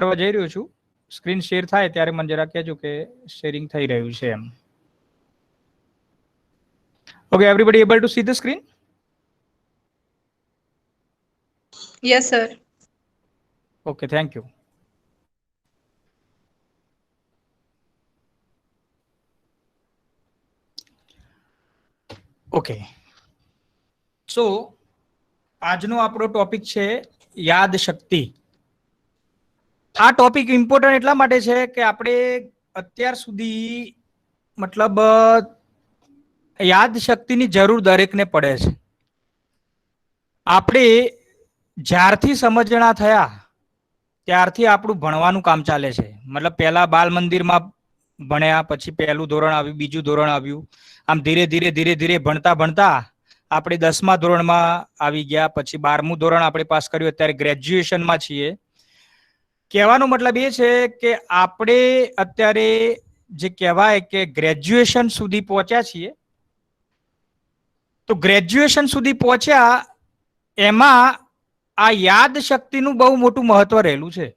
કરવા જઈ રહ્યો છું. સ્ક્રીન શેર થાય ત્યારે મને જરા કહેજો કે શેરિંગ થઈ રહ્યું છે એમ. Okay, everybody able to see the screen? Yes, sir. Okay, thank you. Okay. So, આજનો આપણો ટોપિક છે યાદ શક્તિ. આ ટોપિક ઇમ્પોર્ટન્ટ એટલા માટે છે કે આપણે અત્યાર સુધી મતલબ યાદ શક્તિની જરૂર દરેકને પડે છે. આપણે જ્યારથી સમજણા થયા ત્યારથી આપણું ભણવાનું કામ ચાલે છે. મતલબ પહેલા બાલ મંદિરમાં ભણ્યા, પછી પહેલું ધોરણ આવ્યું, બીજું ધોરણ આવ્યું, આમ ધીરે ધીરે ધીરે ધીરે ભણતા ભણતા આપણે 10મા ધોરણમાં આવી ગયા, પછી 12મું ધોરણ આપણે પાસ કર્યું, અત્યારે ગ્રેજ્યુએશનમાં છીએ. કહેવાનો મતલબ એ છે કે આપણે અત્યારે જે કહેવાય કે ગ્રેજ્યુએશન સુધી પહોંચ્યા છીએ. તો ગ્રેજ્યુએશન સુધી પહોંચ્યા એમાં આ યાદ શક્તિનું બહુ મોટું મહત્વ રહેલું છે.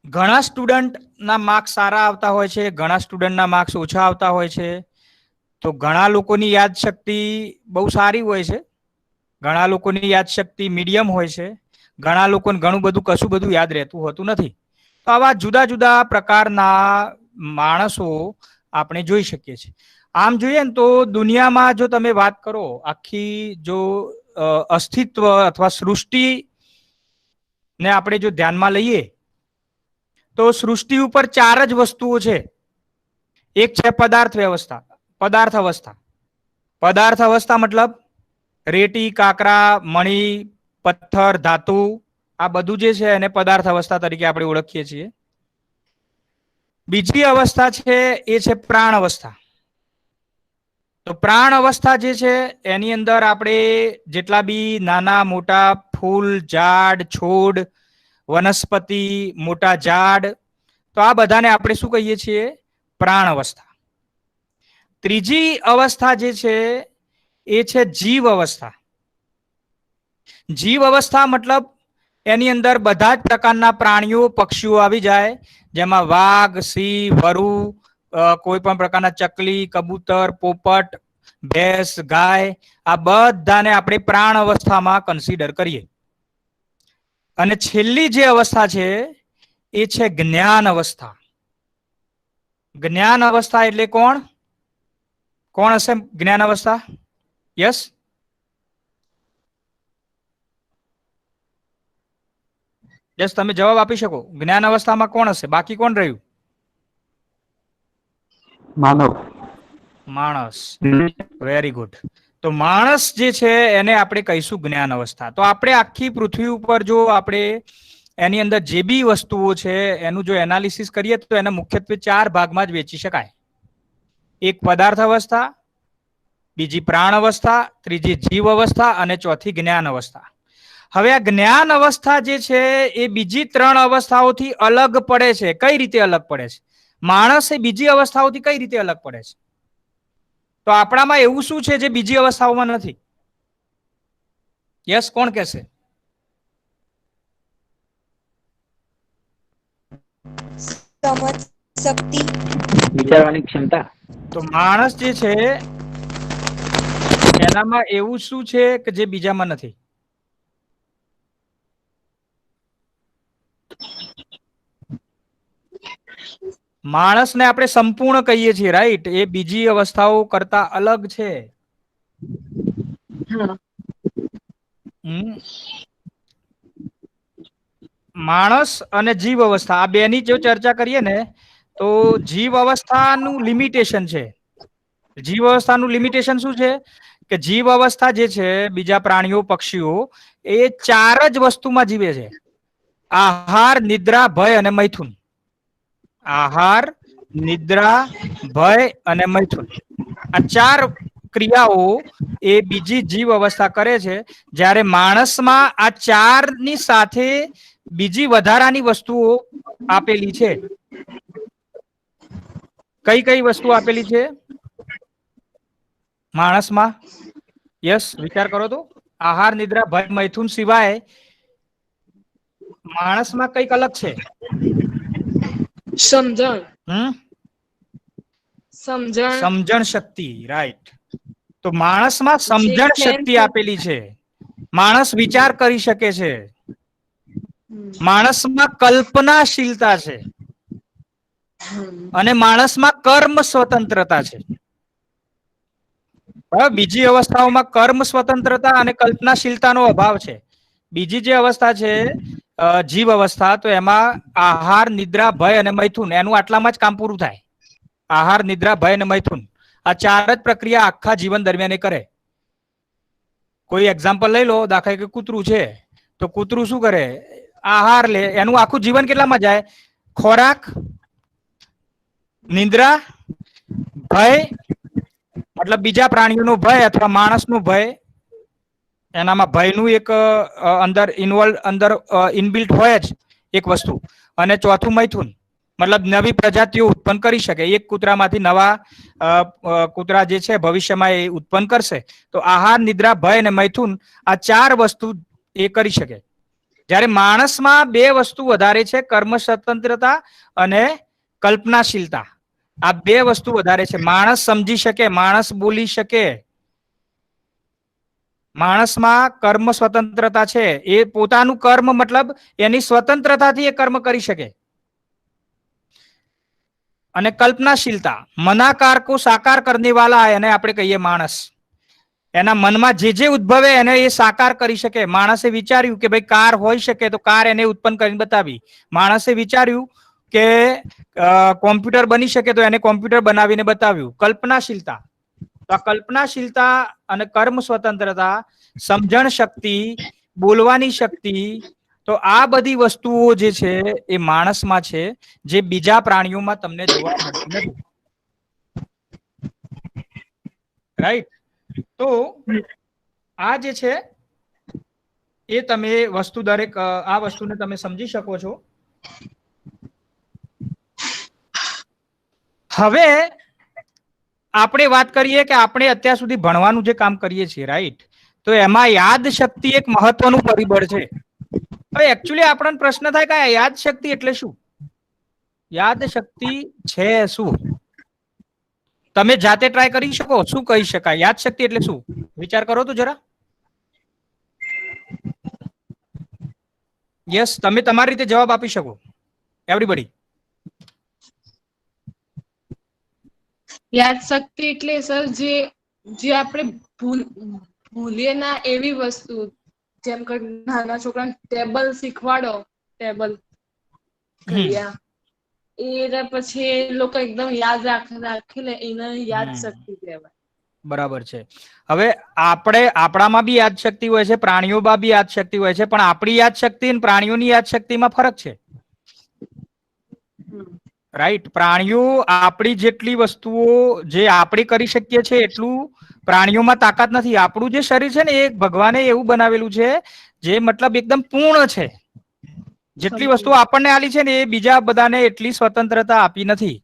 ઘણા સ્ટુડન્ટના માર્ક્સ સારા આવતા હોય છે, ઘણા સ્ટુડન્ટના માર્ક્સ ઓછા આવતા હોય છે. તો ઘણા લોકોની યાદ શક્તિ બહુ સારી હોય છે, ઘણા લોકોની યાદ શક્તિ મીડિયમ હોય છે, ઘણા લોકોને ઘણું બધું કશું બધું યાદ રહેતું હોતું નથી. તો આવા જુદા જુદા પ્રકારના માણસો આપણે જોઈ શકીએ છીએ. આમ જોઈએ ને તો દુનિયામાં જો તમે વાત કરો, આખી જો અસ્તિત્વ અથવા સૃષ્ટિ ને આપણે જો ધ્યાનમાં લઈએ તો સૃષ્ટિ ઉપર 4 જ વસ્તુઓ છે. એક છે પદાર્થ વ્યવસ્થા, પદાર્થ અવસ્થા. પદાર્થ અવસ્થા મતલબ રેતી, કાંકરા, મણી, પથ્થર, ધાતુ, આ બધું જે છે એને પદાર્થ અવસ્થા તરીકે આપણે ઓળખીએ છીએ. બીજી અવસ્થા છે એ છે પ્રાણ અવસ્થા. તો પ્રાણ અવસ્થા જે છે એની અંદર આપણે જેટલા બી નાના મોટા ફૂલ, ઝાડ, છોડ, વનસ્પતિ, મોટા ઝાડ, તો આ બધાને આપણે શું કહીએ છીએ? પ્રાણ અવસ્થા. ત્રીજી અવસ્થા જે છે એ છે જીવ અવસ્થા. જીવ અવસ્થા મતલબ એની અંદર બધા જ પ્રકારના પ્રાણીઓ, પક્ષીઓ આવી જાય, જેમાં વાઘ, સિંહ, વરુ, કોઈ પણ પ્રકારના ચકલી, કબૂતર, પોપટ, ભેંસ, ગાય, આ બધાને આપણે પ્રાણ અવસ્થામાં કન્સિડર કરીએ. અને છેલ્લી જે અવસ્થા છે એ છે જ્ઞાન અવસ્થા. જ્ઞાન અવસ્થા એટલે કોણ? કોણ હશે જ્ઞાન અવસ્થા? યસ, યસ, તમે જવાબ આપી શકો. જ્ઞાન અવસ્થામાં કોણ હશે? બાકી કોણ રહ્યું? માનવ. માણસ. Very good. તો માણસ જે છે એને આપણે કહીશું જ્ઞાન અવસ્થા. તો આપણે આખી પૃથ્વી ઉપર જો આપણે એની અંદર જે બી વસ્તુઓ છે એનું જો એનાલિસિસ કરીએ તો એને મુખ્યત્વે 4 ભાગમાં જ વેચી શકાય. એક પદાર્થ અવસ્થા, બીજી પ્રાણ અવસ્થા, ત્રીજી જીવ અવસ્થા અને ચોથી જ્ઞાન અવસ્થા. હવે આ જ્ઞાન અવસ્થા જે છે એ બીજી 3 અવસ્થાઓથી અલગ પડે છે. કઈ રીતે અલગ પડે છે? માણસ એ બીજી અવસ્થાઓથી કઈ રીતે અલગ પડે છે? તો આપણામાં એવું શું છે જે બીજી અવસ્થાઓમાં નથી? યસ, કોણ કહેશે? સમજ શક્તિ, વિચારવાની ક્ષમતા. તો માણસ જે છે એનામાં એવું શું છે કે જે બીજામાં નથી? માણસને આપણે સંપૂર્ણ કહીએ છીએ, રાઈટ? એ બીજી અવસ્થાઓ કરતા અલગ છે. માણસ અને જીવ અવસ્થા, આ બેની જો ચર્ચા કરીએ ને તો જીવ અવસ્થાનું લિમિટેશન છે. જીવ અવસ્થાનું લિમિટેશન શું છે? કે જીવ અવસ્થા જે છે, બીજા પ્રાણીઓ, પક્ષીઓ, એ 4 જ વસ્તુમાં જીવે છે: આહાર, નિદ્રા, ભય અને મૈથુન. આહાર, નિદ્રા, ભય અને મૈથુન. આ 4 ક્રિયાઓ એ બીજી જીવ અવસ્થા કરે છે. જ્યારે માણસમાં આ 4ની સાથે બીજી વધારાની વસ્તુઓ આપેલી છે. કઈ કઈ વસ્તુ આપેલી છે માણસમાં? યસ, વિચાર કરો તો. આહાર, નિદ્રા, ભય, મૈથુન સિવાય માણસમાં કઈક અલગ છે. સમજણ. સમજણ શક્તિ, રાઈટ. તો માણસમાં સમજણ શક્તિ આપેલી છે. માણસ વિચાર કરી શકે છે. માણસમાં કલ્પનાશીલતા છે અને માણસમાં કર્મ સ્વતંત્રતા છે. બીજી અવસ્થાઓમાં કર્મ સ્વતંત્રતા અને કલ્પનાશીલતાનો અભાવ છે. બીજી જે અવસ્થા છે જીવ અવસ્થા, તો એમાં આહાર, નિદ્રા, ભય અને મૈથુન, એનું આટલામાં જ કામ પૂરું થાય. આહાર, નિદ્રા, ભય અને મૈથુન, આ 4 જ પ્રક્રિયા આખા જીવન દરમિયાન એ કરે. કોઈ એક્ઝામ્પલ લઈ લો, દાખલા કે કૂતરું છે, તો કૂતરું શું કરે? આહાર લે. એનું આખું જીવન કેટલામાં જાય? ખોરાક, નિદ્રા, ભય, મતલબ બીજા પ્રાણીઓનો ભય અથવા માણસનો ભય, એનામાં ભયનું એક અંદર ઇનબિલ્ટ હોય જ એક વસ્તુ. અને ચોથું મૈથુન, મતલબ નવી પ્રજાતિઓ ઉત્પન્ન કરી શકે. એક કૂતરામાંથી નવા કૂતરા જે છે ભવિષ્યમાં એ ઉત્પન્ન કરશે. તો આહાર, નિદ્રા, ભય અને મૈથુન, આ 4 વસ્તુ એ કરી શકે. જ્યારે માણસમાં 2 વસ્તુ વધારે છે, કર્મ સ્વતંત્રતા અને કલ્પનાશીલતા. આ 2 વસ્તુ વધારે છે. માણસ સમજી શકે, માણસ બોલી શકે. માણસમાં કર્મ સ્વતંત્રતા છે. એ પોતાનું કર્મ, મતલબ એની સ્વતંત્રતાથી એ કર્મ કરી શકે. અને કલ્પનાશીલતા, મનાકાર કો સાકાર કરને વાલા, એને આપણે કહીએ માણસ. એના મનમાં જે ઉદ્ભવે એને એ સાકાર કરી શકે. માણસે વિચાર્યું કે ભાઈ કાર હોઈ શકે, તો કાર એને ઉત્પન્ન કરીને બતાવી. માણસે વિચાર્યું કે કોમ્પ્યુટર બની શકે, તો એને કોમ્પ્યુટર બનાવીને બતાવ્યું. કલ્પનાશીલતા. તો આ કલ્પનાશીલતા અને કર્મ સ્વતંત્રતા, સમજણ શક્તિ, બોલવાની શક્તિ, તો આ બધી વસ્તુઓ જે છે એ માણસમાં છે, જે બીજા પ્રાણીઓમાં તમને જોવા મળતી નથી. રાઈટ. તો આ જે છે એ તમે વસ્તુ દરેક આ વસ્તુને તમે સમજી શકો છો. હવે આપણે વાત કરીએ કે આપણે અત્યાર સુધી ભણવાનું જે કામ કરીએ છીએ, રાઈટ, તો એમાં યાદ શક્તિ એક મહત્વનું પરિબળ છે. હવે એકચ્યુઅલી આપણને પ્રશ્ન થાય કે યાદ શક્તિ એટલે શું? યાદ શક્તિ છે શું? તમે જાતે ટ્રાય કરી શકો. શું કહી શકાય? યાદ શક્તિ એટલે શું? વિચાર કરો તો જરા. યસ, તમે તમારી રીતે જવાબ આપી શકો. એવરીબડી. યાદ શક્તિ એટલે સર જે આપણે ભૂલીએ ના એવી વસ્તુ, જેમ કે નાના છોકરાને ટેબલ શીખવાડો, ટેબલ ઘડિયા, એ પછી લોકો એકદમ યાદ રાખી લે, એને યાદ શક્તિ કહેવાય. બરાબર છે. હવે આપણામાં બી યાદ શક્તિ હોય છે, પ્રાણીઓમાં બી યાદ શક્તિ હોય છે, પણ આપણી યાદ શક્તિ અને પ્રાણીઓની યાદ શક્તિમાં ફરક છે. રાઈટ. પ્રાણીઓ આપણી જેટલી વસ્તુઓ જે આપણે કરી શકીએ છીએ એટલું પ્રાણીઓમાં તાકાત નથી. આપણું જે શરીર છે ને, એ ભગવાને એવું બનાવેલું છે જે મતલબ એકદમ પૂર્ણ છે. જેટલી વસ્તુઓ આપણને આલી છે ને, એ બીજા બધાને એટલી સ્વતંત્રતા આપી નથી.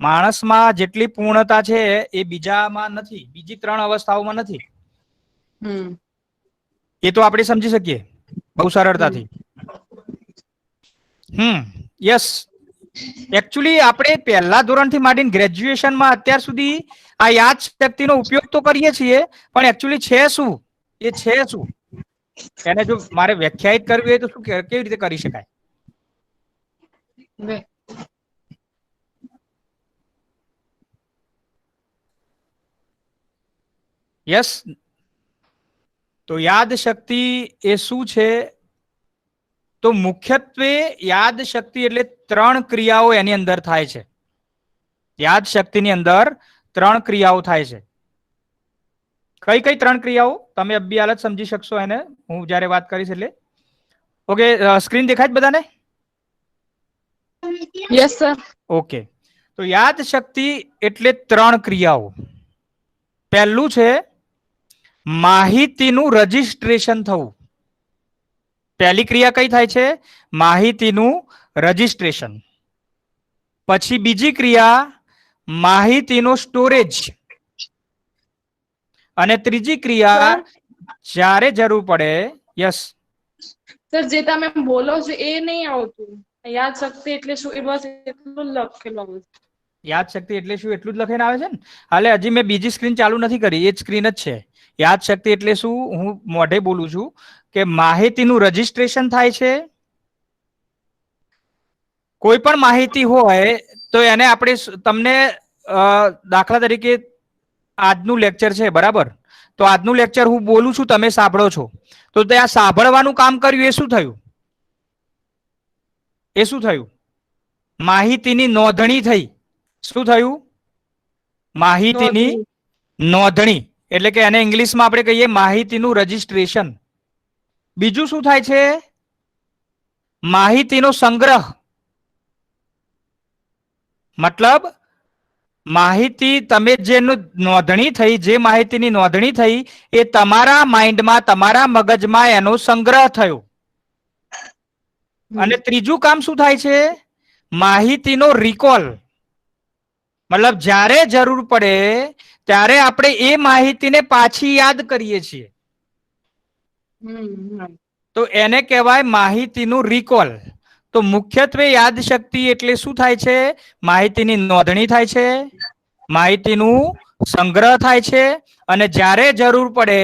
માણસમાં જેટલી પૂર્ણતા છે એ બીજામાં નથી, બીજી 3 અવસ્થાઓમાં નથી. એ તો આપણે સમજી શકીએ બહુ સરળતાથી. યસ. એકચ્યુઅલી આપણે પહેલા ધોરણથી માંડીને ગ્રેજ્યુએશનમાં અત્યાર સુધી આ યાદ શક્તિનો ઉપયોગ તો કરીએ છીએ, પણ એકચ્યુઅલી છે શું? એ છે શું? એને જો મારે વ્યાખ્યાયિત કરવી હોય તો શું, કેવી રીતે કરી શકાય? યસ. તો યાદ શક્તિ એ શું છે? તો મુખ્યત્વે યાદ શક્તિ એટલે 3 ક્રિયાઓ એની અંદર થાય છે. યાદ શક્તિની અંદર 3 ક્રિયાઓ થાય છે. કઈ 3 ક્રિયાઓ તમે અબ્બી હાલત સમજી શકશો એને હું જ્યારે વાત કરીશ એટલે. ઓકે, સ્ક્રીન દેખાય છે બધાને? Yes sir. ઓકે. તો યાદ શક્તિ એટલે 3 ક્રિયાઓ. પહેલું છે માહિતીનું રજિસ્ટ્રેશન થવું. પહેલી ક્રિયા કઈ થાય છે? માહિતીનું રજિસ્ટ્રેશન. પછી બીજી ક્રિયા માહિતીનો સ્ટોરેજ. અને ત્રીજી ક્રિયા જ્યારે જરૂર પડે. યસ. સર જે તમે બોલો છો એ નહીં આવતું. યાદ શક્તિ એટલે શું એ બસ એટલું જ લખેલું આવે છે. યાદ શક્તિ એટલે શું એટલું જ લખીને આવે છે ને. હાલે હજી મેં બીજી સ્ક્રીન ચાલુ નથી કરી, એ જ સ્ક્રીન જ છે. યાદ શક્તિ એટલે શું, હું મોઢે બોલું છું કે માહિતીનું રજીસ્ટ્રેશન થાય છે. કોઈ પણ માહિતી હોય તો એને આપણે તમને દાખલા તરીકે આજનું લેક્ચર છે બરાબર, તો આજનું લેક્ચર હું બોલું છું, તમે સાંભળો છો, તો ત્યાં સાંભળવાનું કામ કર્યું એ શું થયું? એ શું થયું? માહિતીની નોંધણી થઈ. શું થયું? માહિતીની નોંધણી, એટલે કે એને ઇંગ્લિશમાં આપણે કહીએ માહિતીનું રજીસ્ટ્રેશન. બીજું શું થાય છે? માહિતીનો સંગ્રહ. મતલબ માહિતી તમે જેનું નોંધણી થઈ, જે માહિતીની નોંધણી થઈ એ તમારા માઇન્ડમાં, તમારા મગજમાં એનો સંગ્રહ થયો. અને ત્રીજું કામ શું થાય છે? માહિતીનો રિકોલ. મતલબ જ્યારે જરૂર પડે ત્યારે આપણે એ માહિતીને પાછી યાદ કરીએ છીએ, તો એને કહેવાય માહિતીનું રિકોલ. તો મુખ્યત્વે યાદશક્તિ એટલે શું થાય છે? માહિતીની નોંધણી થાય છે, માહિતીનું સંગ્રહ થાય છે, અને જ્યારે જરૂર પડે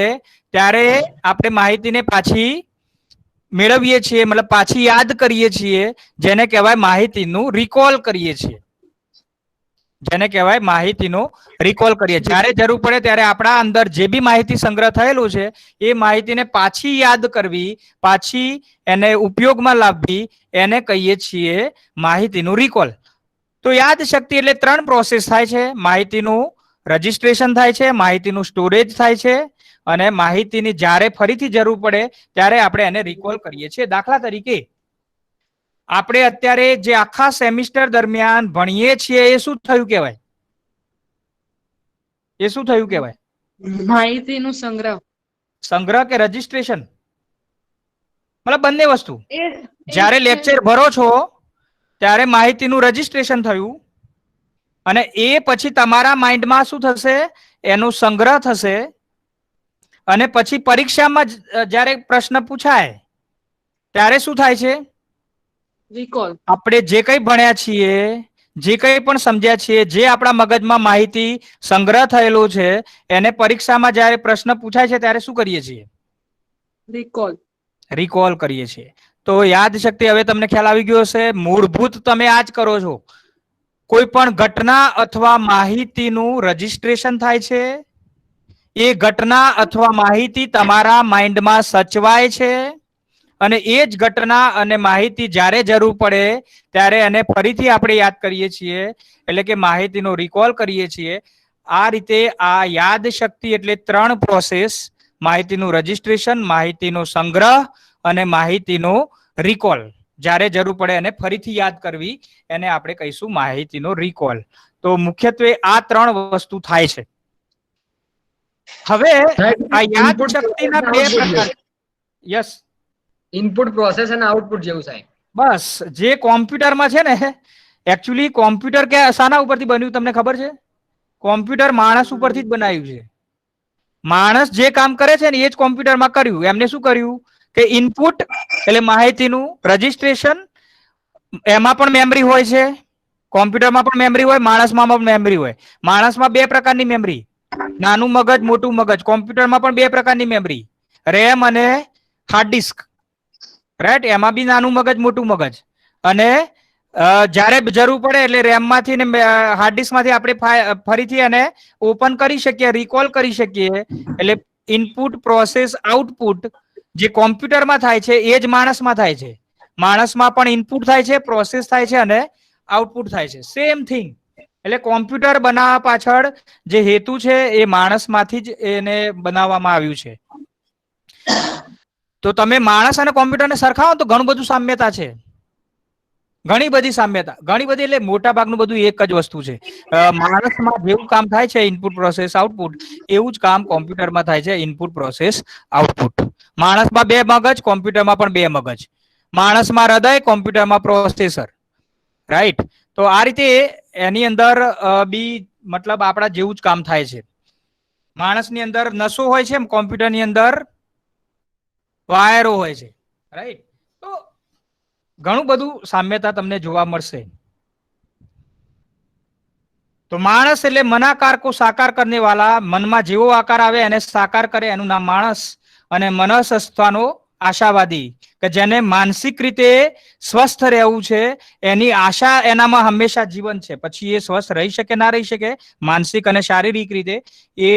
ત્યારે આપણે માહિતીને પાછી મેળવીએ છીએ, મતલબ પાછી યાદ કરીએ છીએ, જેને કહેવાય માહિતીનું રિકોલ કરીએ છીએ. જેને કહેવાય માહિતીનો રિકોલ કરીએ. જ્યારે જરૂર પડે ત્યારે આપણા અંદર જે બી માહિતી સંગ્રહ થયેલું છે એ માહિતીને પાછી યાદ કરવી, પાછી એને ઉપયોગમાં લાવવી, એને કહીએ છીએ માહિતીનું રિકોલ. તો યાદશક્તિ એટલે 3 પ્રોસેસ થાય છે. માહિતીનું રજીસ્ટ્રેશન થાય છે, માહિતીનું સ્ટોરેજ થાય છે, અને માહિતીની જ્યારે ફરીથી જરૂર પડે ત્યારે આપણે એને રિકોલ કરીએ છીએ. દાખલા તરીકે આપણે અત્યારે જે આખા સેમિસ્ટર દરમિયાન ભણીએ છીએ એ શું થયું કહેવાય? એ શું થયું કહેવાય? માહિતીનું સંગ્રહ. સંગ્રહ કે રજીસ્ટ્રેશન? મતલબ બંને વસ્તુ. એ જ્યારે લેક્ચર ભરો છો ત્યારે માહિતીનું રજીસ્ટ્રેશન થયું, અને એ પછી તમારા માઇન્ડમાં શું થશે? એનો સંગ્રહ થશે, અને પછી પરીક્ષામાં જ્યારે પ્રશ્ન પૂછાય ત્યારે શું થાય છે? રિકોલ. આપણે જે કંઈ ભણ્યા છીએ, જે કંઈ પણ સમજ્યા છીએ, જે આપણા મગજમાં માહિતી સંગ્રહ થયેલો છે, એને પરીક્ષામાં જ્યારે પ્રશ્ન પૂછાય છે ત્યારે શું કરીએ છીએ? રિકોલ. રિકોલ કરીએ છીએ. તો યાદશક્તિ હવે તમને ખ્યાલ આવી ગયો હશે. મૂળભૂત તમે આ જ કરો છો. કોઈ પણ ઘટના અથવા માહિતીનું રજીસ્ટ્રેશન થાય છે, એ ઘટના અથવા માહિતી તમારા માઇન્ડમાં સચવાય છે, અને એ જ ઘટના અને માહિતી જ્યારે જરૂર પડે ત્યારે એને ફરીથી આપણે યાદ કરીએ છીએ, એટલે કે માહિતીનો રિકોલ કરીએ છીએ. આ રીતે આ યાદશક્તિ એટલે 3 પ્રોસેસ: માહિતીનું રજીસ્ટ્રેશન, માહિતીનો સંગ્રહ, અને માહિતીનો રિકોલ. જ્યારે જરૂર પડે એને ફરીથી યાદ કરવી, એને આપણે કહીશું માહિતીનો રિકોલ. તો મુખ્યત્વે આ 3 વસ્તુ થાય છે. હવે આ યાદશક્તિના 2 પ્રકાર. યસ, ઇનપુટ પ્રોસેસ અને આઉટપુટ જેવું સાહેબ. બસ જે કોમ્પ્યુટરમાં છે ને, એકચ્યુઅલી કોમ્પ્યુટર કે શાના ઉપરથી બન્યું તમને ખબર છે? કોમ્પ્યુટર માણસ ઉપરથી જ બનાવ્યું છે. માણસ જે કામ કરે છે ને એ જ કોમ્પ્યુટરમાં કર્યું. એમને શું કર્યું કે ઇનપુટ એટલે માહિતીનું રજીસ્ટ્રેશન, એમાં પણ મેમરી હોય છે, કોમ્પ્યુટરમાં પણ મેમરી હોય, માણસમાં પણ મેમરી હોય. માણસમાં 2 પ્રકારની મેમરી, નાનું મગજ, મોટું મગજ. કોમ્પ્યુટરમાં પણ 2 પ્રકારની મેમરી, રેમ અને હાર્ડ ડિસ્ક. રાઈટ? એમાં બી નાનું મગજ, મોટું મગજ. અને જ્યારે જરૂર પડે એટલે રેમમાંથી ને હાર્ડ ડિસ્કમાંથી આપણે ફરીથી એને ઓપન કરી શકીએ, રિકોલ કરી શકીએ. એટલે ઇનપુટ, પ્રોસેસ, આઉટપુટ જે કોમ્પ્યુટરમાં થાય છે એ જ માણસમાં થાય છે. માણસમાં પણ ઇનપુટ થાય છે, પ્રોસેસ થાય છે, અને આઉટપુટ થાય છે. Same thing. એટલે કોમ્પ્યુટર બનાવવા પાછળ જે હેતુ છે એ માણસમાંથી જ એને બનાવવામાં આવ્યું છે. તો તમે માણસ અને કોમ્પ્યુટરને સરખાવો તો ઘણું બધું સામ્યતા છે. ઘણી બધી સામ્યતા, ઘણી બધી એટલે મોટા ભાગનું બધું એક જ વસ્તુ છે. માણસમાં જેવું કામ થાય છે ઇનપુટ, પ્રોસેસ, આઉટપુટ, એવું જ કામ કોમ્પ્યુટરમાં થાય છે ઇનપુટ, પ્રોસેસ, આઉટપુટ. માણસમાં 2 મગજ, કોમ્પ્યુટરમાં પણ 2 મગજ. માણસમાં હૃદય, કોમ્પ્યુટરમાં પ્રોસેસર. રાઈટ? તો આ રીતે એની અંદર બી મતલબ આપણા જેવું જ કામ થાય છે. માણસની અંદર નસો હોય છે, કોમ્પ્યુટરની અંદર વાયરો હોય છે. રાઈટ? ઘણું બધું સામ્યતા તમને જોવા મળશે. તો માણસ એટલે મનાકાર કો સાકાર કરને વાલા, મનમાં જેવો આકાર આવે એને સાકાર કરે એનું નામ માણસ. અને મનસ્સ્થાનો આશાવાદી, કે જેને માનસિક રીતે સ્વસ્થ રહેવું છે, એની આશા એનામાં હંમેશા જીવન છે. પછી એ સ્વસ્થ રહી શકે ના રહી શકે માનસિક અને શારીરિક રીતે એ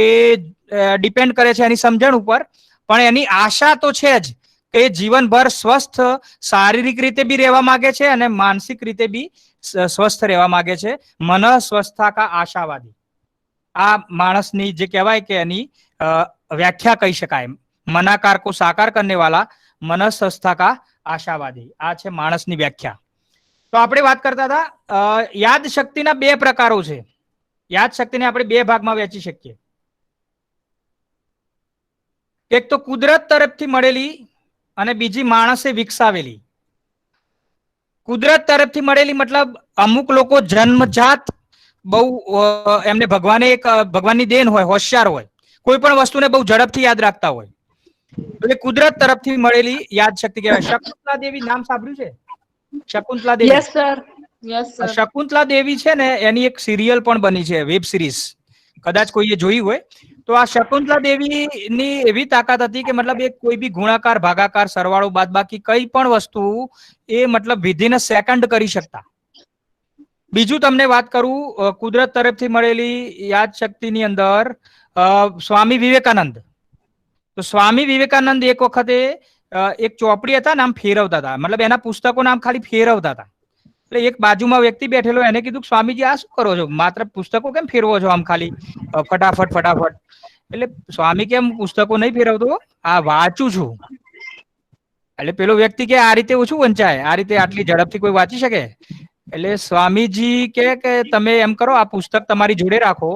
ડિપેન્ડ કરે છે એની સમજણ ઉપર, પણ એની આશા તો છે જ કે એ જીવનભર સ્વસ્થ શારીરિક રીતે બી રહેવા માંગે છે અને માનસિક રીતે બી સ્વસ્થ રહેવા માંગે છે. મન સ્વસ્થતા કા આશાવાદી, આ માણસની જે કહેવાય કે એની વ્યાખ્યા કહી શકાય. મનાકાર કો સાકાર કરને વાલા, મનસ્સ્થતા કા આશાવાદી, આ છે માણસની વ્યાખ્યા. તો આપણે વાત કરતા હતા યાદ શક્તિના બે પ્રકારો છે. યાદ શક્તિને આપણે બે ભાગમાં વહેંચી શકીએ. એક તો કુદરત તરફથી મળેલી અને બીજી માણસે વિકસાવેલી. કુદરત તરફથી મળેલી મતલબ અમુક લોકો જન્મજાત બહુ એમને ભગવાનની દેન હોય, હોશિયાર હોય, કોઈ પણ વસ્તુને બહુ ઝડપથી યાદ રાખતા હોય, તો એ કુદરત તરફથી મળેલી યાદ શક્તિ કહેવાય. શકુંતલા દેવી નામ સાંભળ્યું છે? Shakuntala Devi. Yes sir, yes sir. Shakuntala Devi છે ને, એની એક સિરિયલ પણ બની છે, વેબ સિરીઝ, કદાચ કોઈએ જોઈ હોય તો. આ શકુંતલા દેવી ની એવી તાકાત હતી કે મતલબ એ કોઈ બી ગુણાકાર, ભાગાકાર, સરવાળો, બાદબાકી કઈ પણ વસ્તુ એ મતલબ વિધિન અ સેકન્ડ કરી શકતા. બીજું તમને વાત કરું કુદરત તરફથી મળેલી યાદ શક્તિની અંદર સ્વામી વિવેકાનંદ. તો સ્વામી વિવેકાનંદ એક વખતે એક ચોપડી હતા ને આમ ફેરવતા હતા, મતલબ એના પુસ્તકો નામ ખાલી ફેરવતા હતા. એટલે એક બાજુમાં વ્યક્તિ બેઠેલો, એને કીધું સ્વામીજી આ શું કરો છો, માત્ર પુસ્તકો કેમ ફેરવો છો આમ ખાલી ફટાફટ ફટાફટ? એટલે સ્વામી કેમ પુસ્તકો નહીં ફેરવતો, આ વાંચું છું. એટલે પેલો વ્યક્તિ કે આ રીતે ઓછું વંચાય, આ રીતે આટલી ઝડપથી કોઈ વાંચી શકે? એટલે સ્વામીજી કે તમે એમ કરો, આ પુસ્તક તમારી જોડે રાખો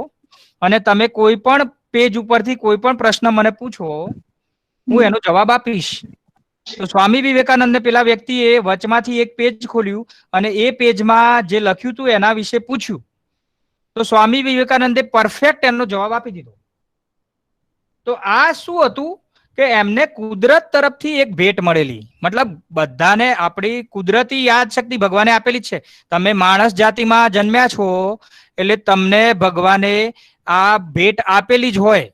અને તમે કોઈ પણ પેજ ઉપરથી કોઈ પણ પ્રશ્ન મને પૂછો, હું એનો જવાબ આપીશ. તો સ્વામી વિવેકાનંદને પેલા વ્યક્તિએ વચમાંથી એક પેજ ખોલ્યું અને એ પેજમાં જે લખ્યું હતું એના વિશે પૂછ્યું. તો સ્વામી વિવેકાનંદે પરફેક્ટ એનો જવાબ આપી દીધો. તો આ શું હતું કે એમને કુદરત તરફથી એક ભેટ મળેલી. મતલબ બધાને આપણી કુદરતી યાદ શક્તિ ભગવાને આપેલી જ છે. તમે માણસ જાતિમાં જન્મ્યા છો એટલે તમને ભગવાને આ ભેટ આપેલી જ હોય,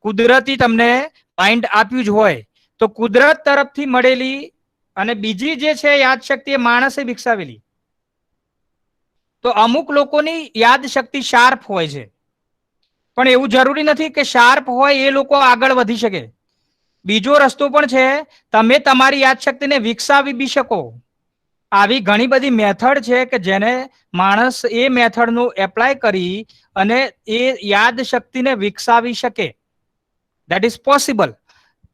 કુદરતી તમને માઇન્ડ આપ્યું જ હોય. તો કુદરત તરફથી મળેલી અને બીજી જે છે યાદ શક્તિ એ માણસે વિકસાવેલી. તો અમુક લોકોની યાદ શક્તિ શાર્પ હોય છે, પણ એવું જરૂરી નથી કે શાર્પ હોય એ લોકો આગળ વધી શકે. બીજો રસ્તો પણ છે, તમે તમારી યાદશક્તિને વિકસાવી બી શકો. આવી ઘણી બધી મેથડ છે કે જેને માણસ એ મેથડનું એપ્લાય કરી અને એ યાદ શક્તિને વિકસાવી શકે. That is possible.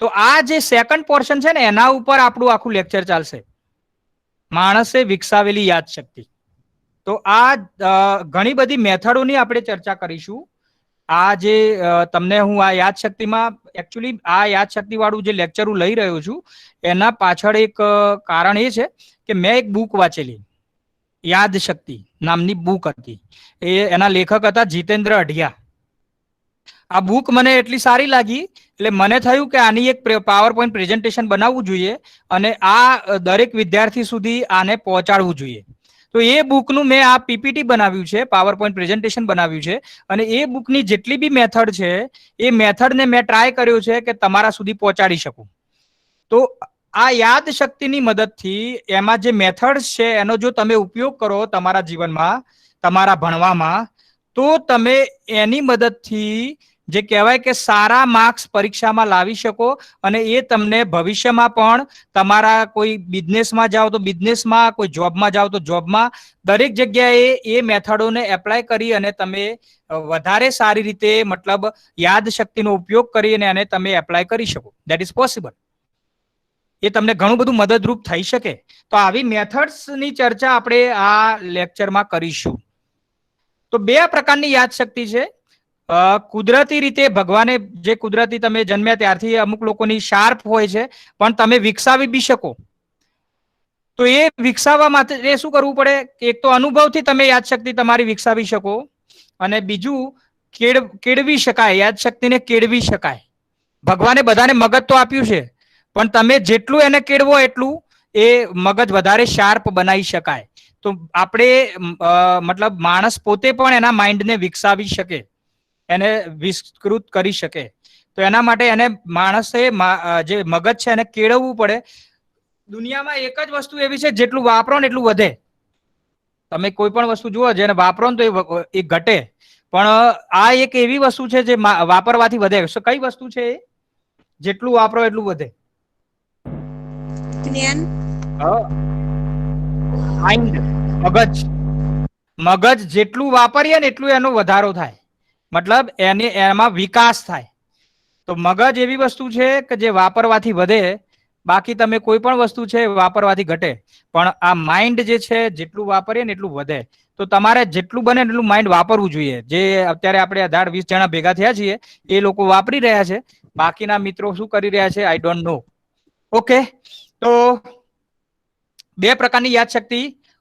તો આ જે સેકન્ડ પોર્શન છે ને એના ઉપર આપણું આખું લેક્ચર ચાલશે, માણસે વિકસાવેલી યાદ શક્તિ. તો આ ઘણી બધી મેથડોની આપણે ચર્ચા કરીશું. આ જે તમને હું આ યાદ શક્તિમાં એકચ્યુઅલી આ યાદ શક્તિ વાળું જે લેક્ચર હું લઈ રહ્યો છું એના પાછળ એક કારણ એ છે કે મેં એક બુક વાંચેલી, યાદ શક્તિ નામની બુક હતી. એના લેખક હતા જીતેન્દ્ર અઢિયા. આ બુક મને એટલી સારી લાગી એટલે મને થયું કે આની એક પાવર પોઈન્ટ પ્રેઝન્ટેશન બનાવવું જોઈએ અને આ દરેક વિદ્યાર્થી સુધી આને પહોંચાડવું જોઈએ. તો એ બુકનું મેં આ પીપીટી બનાવ્યું છે, પાવર પોઈન્ટ પ્રેઝન્ટેશન બનાવ્યું છે. અને એ બુકની જેટલી બી મેથડ છે એ મેથડને મેં ટ્રાય કર્યો છે કે તમારા સુધી પહોંચાડી શકું. તો આ યાદ શક્તિની મદદથી એમાં જે મેથડ્સ છે એનો જો તમે ઉપયોગ કરો તમારા જીવનમાં, તમારા ભણવામાં, તો તમે એની મદદથી જે કહેવાય કે સારા માર્ક્સ પરીક્ષામાં લાવી શકો અને એ તમને ભવિષ્યમાં પણ તમારા કોઈ બિઝનેસમાં જાઓ તો બિઝનેસમાં, કોઈ જોબમાં જાઓ તો જોબમાં, દરેક જગ્યાએ એ મેથડોને એપ્લાય કરી અને તમે વધારે સારી રીતે મતલબ યાદ શક્તિનો ઉપયોગ કરી અને એને તમે એપ્લાય કરી શકો. That is possible. એ તમને ઘણું બધું મદદરૂપ થઈ શકે. તો આવી મેથડ્સની ચર્ચા આપણે આ લેક્ચરમાં કરીશું. તો બે પ્રકારની યાદ શક્તિ છે. કુદરતી રીતે ભગવાને જે કુદરતી તમે જન્મ્યા ત્યારથી અમુક લોકોની શાર્પ હોય છે પણ તમે વિકસાવી બી શકો. તો એ વિકસાવવા માટે શું કરવું પડે? એક તો અનુભવથી તમે યાદ શક્તિ તમારી વિકસાવી શકો અને બીજું કેળવી શકાય, યાદ શક્તિને કેળવી શકાય. ભગવાને બધાને મગજ તો આપ્યું છે પણ તમે જેટલું એને કેળવો એટલું એ મગજ વધારે શાર્પ બનાવી શકાય. તો આપણે મતલબ માણસ પોતે પણ એના માઇન્ડને વિકસાવી શકે, એને વિસ્તૃત કરી શકે. તો એના માટે એને માણસે જે મગજ છે એને કેળવવું પડે. દુનિયામાં એક જ વસ્તુ એવી છે, જેટલું વાપરો ને એટલું વધે. તમે કોઈ પણ વસ્તુ જુઓ જેને વાપરો ને તો એ ઘટે, પણ આ એક એવી વસ્તુ છે જે વાપરવાથી વધે. કઈ વસ્તુ છે એ? જેટલું વાપરો એટલું વધે. જ્ઞાન. માઇન્ડ, મગજ. મગજ જેટલું વાપરીએ ને એટલું એનો વધારો થાય, મતલબ એમાં વિકાસ થાય. તો મગજ એવી વસ્તુ છે કે જે વાપરવાથી વધે, બાકી તમે કોઈ પણ વસ્તુ છે વાપરવાથી ઘટે. પણ આ માઇન્ડ જે છે જેટલું વાપરીએ ને એટલું વધે. તો તમારે જેટલું બને એટલું માઇન્ડ વાપરવું જોઈએ. જે અત્યારે આપણે 18-20 જણા ભેગા થયા છીએ એ લોકો વાપરી રહ્યા છે, બાકીના મિત્રો શું કરી રહ્યા છે આઈ ડોન્ટ નો. ઓકે, તો 2 પ્રકારની યાદશક્તિ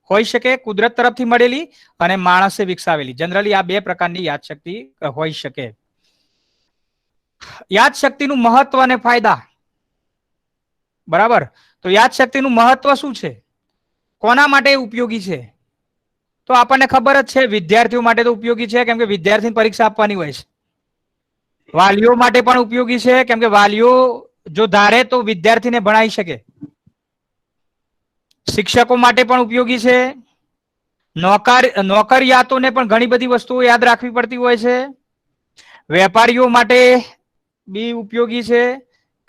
હોઈ શકે, કુદરત તરફથી મળેલી અને માણસે વિકસાવેલી. જનરલી આ 2 પ્રકારની યાદશક્તિ હોઈ શકે. યાદશક્તિનું મહત્વ અને ફાયદા. બરાબર, તો યાદશક્તિનું મહત્વ શું છે, કોના માટે ઉપયોગી છે? તો આપણને ખબર જ છે, વિદ્યાર્થીઓ માટે તો ઉપયોગી છે, કેમ કે વિદ્યાર્થીને પરીક્ષા આપવાની હોય છે. વાલીઓ માટે પણ ઉપયોગી છે, કેમ કે વાલીઓ જો ધારે તો વિદ્યાર્થીને ભણાવી શકે. શિક્ષકો માટે પણ ઉપયોગી છે. નોકરિયાતોને પણ ઘણી બધી વસ્તુઓ યાદ રાખવી પડતી હોય છે. વેપારીઓ માટે બી ઉપયોગી છે,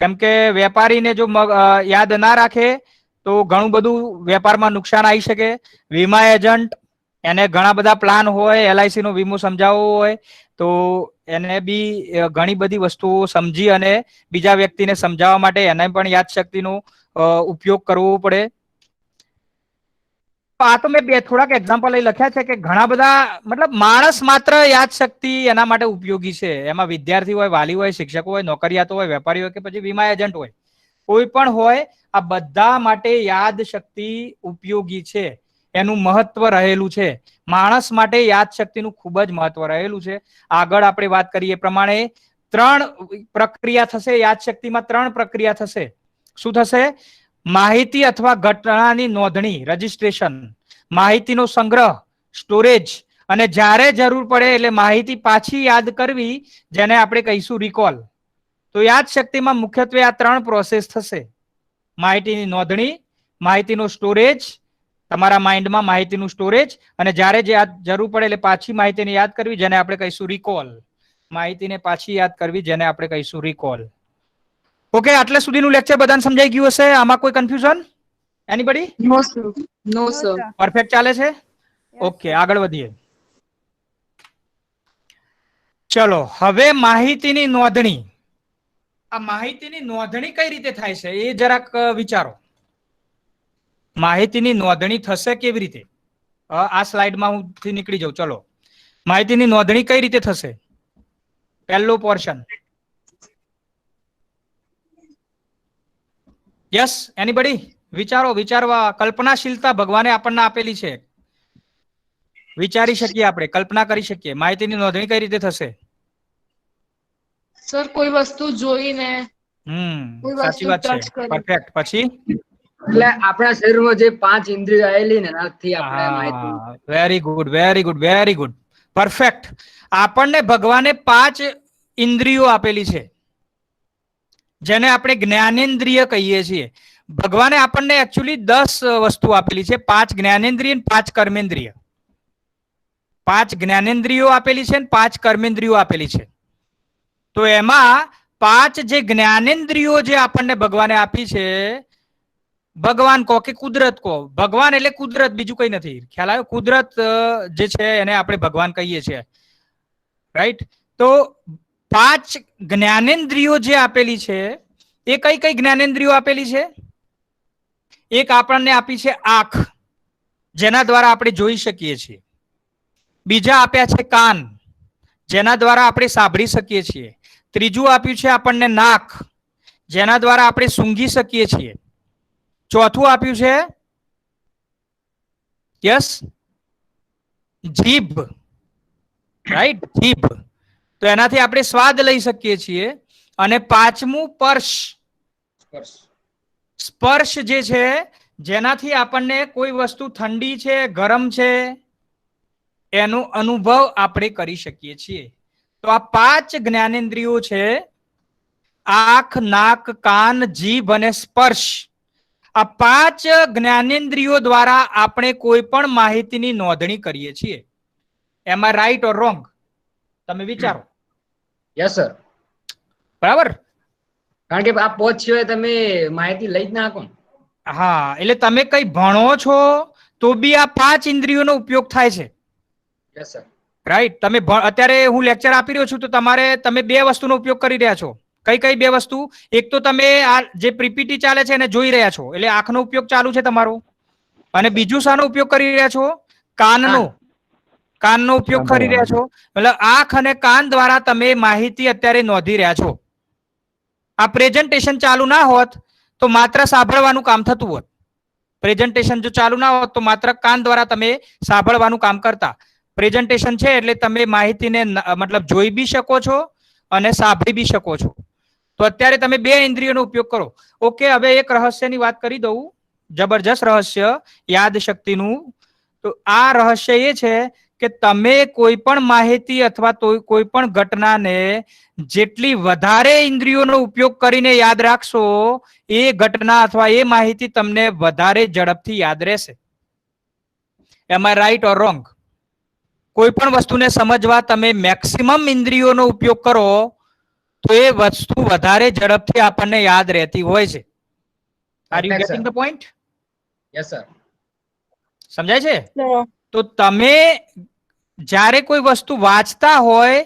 કેમ કે વેપારીને જો યાદ ના રાખે તો ઘણું બધું વેપારમાં નુકસાન આવી શકે. વીમા એજન્ટ, એને ઘણા બધા પ્લાન હોય, LIC નો વીમો સમજાવવો હોય તો એને બી ઘણી બધી વસ્તુઓ સમજી અને બીજા વ્યક્તિને સમજાવવા માટે એને પણ યાદશક્તિનો ઉપયોગ કરવો પડે. આ તો મેં થોડાક એક્ઝામ્પલ અહીં લખ્યા છે કે ઘણા બધા, મતલબ માણસ માત્ર યાદશક્તિ એના માટે ઉપયોગી છે. એમાં વિદ્યાર્થી હોય, વાલી હોય, શિક્ષકો હોય, નોકરિયાતો હોય, વેપારી હોય કે પછી વીમા એજન્ટ હોય, કોઈ પણ હોય, આ બધા માટે યાદશક્તિ ઉપયોગી છે. એનું મહત્વ રહેલું છે. માણસ માટે યાદશક્તિનું ખૂબ જ મહત્વ રહેલું છે. આગળ આપણે વાત કરીએ એ પ્રમાણે 3 પ્રક્રિયા થશે યાદશક્તિમાં. 3 પ્રક્રિયા થશે. શું થશે? માહિતી અથવા ઘટનાની નોંધણી, રજીસ્ટ્રેશન, માહિતીનો સંગ્રહ, સ્ટોરેજ, અને જ્યારે જરૂર પડે એટલે માહિતી પાછી યાદ કરવી, જેને આપણે કહીશું રિકોલ. તો યાદશક્તિમાં મુખ્યત્વે આ 3 પ્રોસેસ થશે. માહિતીની નોંધણી, માહિતીનો સ્ટોરેજ, તમારા માઇન્ડમાં માહિતીનું સ્ટોરેજ, અને જ્યારે જે જરૂર પડે એટલે પાછી માહિતીને યાદ કરવી, જેને આપણે કહીશું રિકોલ. માહિતીને પાછી યાદ કરવી, જેને આપણે કહીશું રિકોલ. ઓકે, આટલે સુધીનું લેક્ચર બધાને સમજાઈ ગયું હશે? આમાં કોઈ કન્ફ્યુઝન? એનીબડી? નો સર. નો સર. પરફેક્ટ ચાલે છે? ઓકે, આગળ વધીએ. ચલો, હવે માહિતીની નોંધણી. આ માહિતીની નોંધણી કઈ રીતે થાય છે એ જરાક વિચારો. માહિતીની નોંધણી થશે કેવી રીતે? આ સ્લાઇડમાં હું નીકળી જાઉં. ચલો, માહિતીની નોંધણી કઈ રીતે થશે? પહેલો પોર્શન. Yes, anybody? વિચારો, વિચારવા. કલ્પનાશીલતા ભગવાને આપણને આપેલી છે. વિચારી શકીએ, આપણે કલ્પના કરી શકીએ. માહિતીની નોંધણી કઈ રીતે થશે? સર, કોઈ વસ્તુ જોઈને, કોઈ સાચી વસ્તુ વાત છે. ટચ કરી. પરફેક્ટ. પછી એટલે આપણા શરીરમાં જે 5 ઇન્દ્રિયો આવેલી ને એનાથી આપણે માહિતી. Very good, very good, very good, perfect. આપણને ભગવાને 5 ઇન્દ્રિયો આપેલી છે, જેને આપણે જ્ઞાનેન્દ્રિય કહીએ છીએ. ભગવાને આપણને એકચ્યુઅલી 10 વસ્તુ આપેલી છે. 5 જ્ઞાનેન્દ્રિય અને 5 કર્મેન્દ્રિય. 5 જ્ઞાનેન્દ્રિયો આપેલી છે અને 5 કર્મેન્દ્રિયો આપેલી છે. તો એમાં 5 જે જ્ઞાનેન્દ્રિયો જે આપણને ભગવાને આપી છે, ભગવાન કહો કે કુદરત કહો, ભગવાન એટલે કુદરત, બીજું કઈ નથી. ખ્યાલ આવ્યો? કુદરત જે છે એને આપણે ભગવાન કહીએ છીએ, રાઈટ? તો 5 જ્ઞાનેન્દ્રિયો જે આપેલી છે એ કઈ કઈ જ્ઞાનેન્દ્રિયો આપેલી છે? એક આપણને આપી છે આંખ, જેના દ્વારા આપણે જોઈ શકીએ છીએ. બીજા આપ્યા છે કાન, જેના દ્વારા આપણે સાંભળી શકીએ છીએ. ત્રીજું આપ્યું છે આપણને નાક, જેના દ્વારા આપણે સૂંઘી શકીએ છીએ. ચોથું આપ્યું છે યસ જીભ, રાઈટ? જીભ, તો એનાથી આપણે સ્વાદ લઈ શકીએ છીએ. અને પાંચમું સ્પર્શ. સ્પર્શ જે છે, જેનાથી આપણને કોઈ વસ્તુ ઠંડી છે ગરમ છે એનો અનુભવ આપણે કરી શકીએ છીએ. તો આ 5 જ્ઞાનેન્દ્રિયો છે, આંખ, નાક, કાન, જીભ અને સ્પર્શ. આ 5 જ્ઞાનેન્દ્રિયો દ્વારા આપણે કોઈ પણ માહિતીની નોંધણી કરીએ છીએ. એમ આઈ રાઈટ ઓર રોંગ? તમે વિચારો. Yes sir. બરાબર. કારણ કે આ પોચ સિવાય તમે માહિતી લઈ જ ના શકો. હા, એટલે તમે કઈ ભણો છો તો બી આ 5 ઇન્દ્રિયોનો ઉપયોગ થાય છે. Yes sir. રાઈટ. તમે અત્યારે હું લેક્ચર આપી રહ્યો છું તો તમે 2 વસ્તુનો ઉપયોગ કરી રહ્યા છો. કઈ કઈ 2 વસ્તુ? એક તો તમે આ જે પીપીટી ચાલે છે એને જોઈ રહ્યા છો, એટલે આંખનો ઉપયોગ ચાલુ છે તમારો. અને બીજું શાનો ઉપયોગ કરી રહ્યા છો? કાનનો. કાનનો ઉપયોગ કરી રહ્યા છો. એટલે આંખ અને કાન દ્વારા તમે માહિતી અત્યારે નોંધી રહ્યા છો. આ પ્રેઝન્ટેશન ચાલુ ના હોત તો માત્ર સાંભળવાનું કામ થતું હોત. પ્રેઝન્ટેશન જો ચાલુ ના હોત તો માત્ર કાન દ્વારા તમે સાંભળવાનું કામ કરતા. પ્રેઝન્ટેશન છે એટલે તમે માહિતીને મતલબ જોઈ બી શકો છો અને સાંભળી બી શકો છો. તો અત્યારે તમે 2 ઇન્દ્રિયોનો ઉપયોગ કરો. ઓકે, હવે એક રહસ્યની વાત કરી દઉં. જબરજસ્ત રહસ્ય યાદ શક્તિનું. તો આ રહસ્ય એ છે કે તમે કોઈ પણ માહિતી અથવા તો કોઈ પણ ઘટનાને જેટલી વધારે ઇન્દ્રિયોનો ઉપયોગ કરીને યાદ રાખશો એ ઘટના અથવા એ માહિતી તમને વધારે ઝડપથી યાદ રહેશે. એમ આઈ રાઈટ ઓર રોંગ? કોઈ પણ વસ્તુને સમજવા તમે મેક્સિમમ ઇન્દ્રિયોનો ઉપયોગ કરો તો એ વસ્તુ વધારે ઝડપથી આપણને યાદ રહેતી હોય છે. R you getting the point? Yes sir. સમજાય છે? તો તમે જ્યારે કોઈ વસ્તુ વાંચતા હોય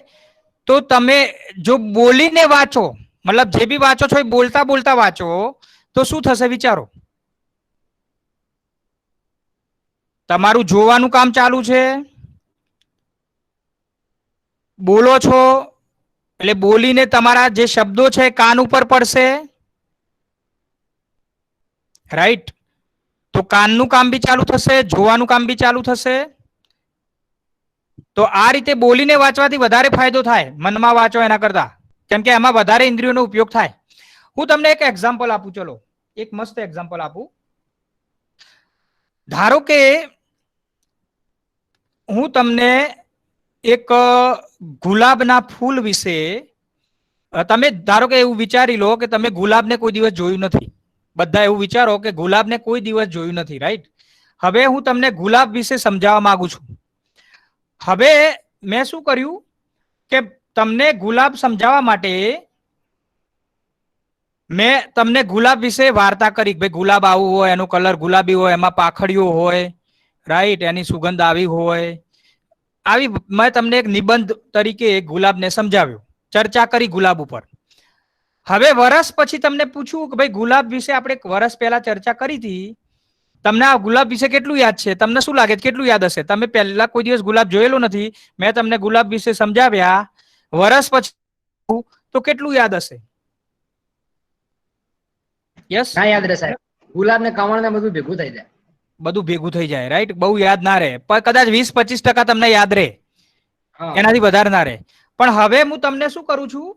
તો તમે જો બોલીને વાંચો, મતલબ જે બી વાંચો છો એ બોલતા બોલતા વાંચો તો શું થશે વિચારો? તમારું જોવાનું કામ ચાલુ છે, બોલો છો એટલે બોલીને તમારા જે શબ્દો છે કાન ઉપર પડશે. રાઈટ. તો કાનનું કામ બી ચાલુ થશે, જોવાનું કામ બી ચાલુ થશે. તો આ રીતે બોલીને વાંચવાથી વધારે ફાયદો થાય મનમાં વાંચો એના કરતા, કેમ કે એમાં વધારે ઇન્દ્રિયોનો ઉપયોગ થાય. હું તમને એક એક્ઝામ્પલ આપું. ચલો એક મસ્ત એક્ઝામ્પલ આપું. ધારો કે હું તમને એક ગુલાબના ફૂલ વિશે, તમે ધારો કે એવું વિચારી લો કે તમે ગુલાબને કોઈ દિવસ જોયું નથી. બધા એવું વિચારો કે ગુલાબને કોઈ દિવસ જોયું નથી. રાઈટ. હવે હું તમને ગુલાબ વિશે સમજાવવા માંગુ છું. હવે મેં શું કર્યું કે તમને ગુલાબ સમજાવવા માટે મેં તમને ગુલાબ વિશે વાર્તા કરી. ભાઈ ગુલાબ આવું હોય, એનો કલર ગુલાબી હોય, એમાં પાખડીઓ હોય, રાઈટ, એની સુગંધ આવી હોય. આવી મેં તમને એક નિબંધ તરીકે ગુલાબને સમજાવ્યો, ચર્ચા કરી ગુલાબ ઉપર. હવે વર્ષ પછી તમને પૂછું કે ભાઈ ગુલાબ વિશે આપણે વર્ષ પહેલા ચર્ચા કરી હતી, તમને આ ગુલાબ વિશે કેટલું યાદ છે? તમને શું લાગે કેટલું યાદ હશે? તમે પહેલા કોઈ દિવસ ગુલાબ જોયેલો નથી, મેં તમને ગુલાબ વિશે સમજાવ્યા, વર્ષ પછી તો કેટલું યાદ હશે? યસ. ના યાદ રહે સાહેબ. ગુલાબ ને કમળ ને બધું ભેગું થઈ જાય. બધું ભેગું થઈ જાય. રાઈટ. બહુ યાદ ના રહે, પણ કદાચ 20-25% તમને યાદ રહે, હા. એનાથી વધારે ના રહે. પણ હવે હું તમને શું કરું છું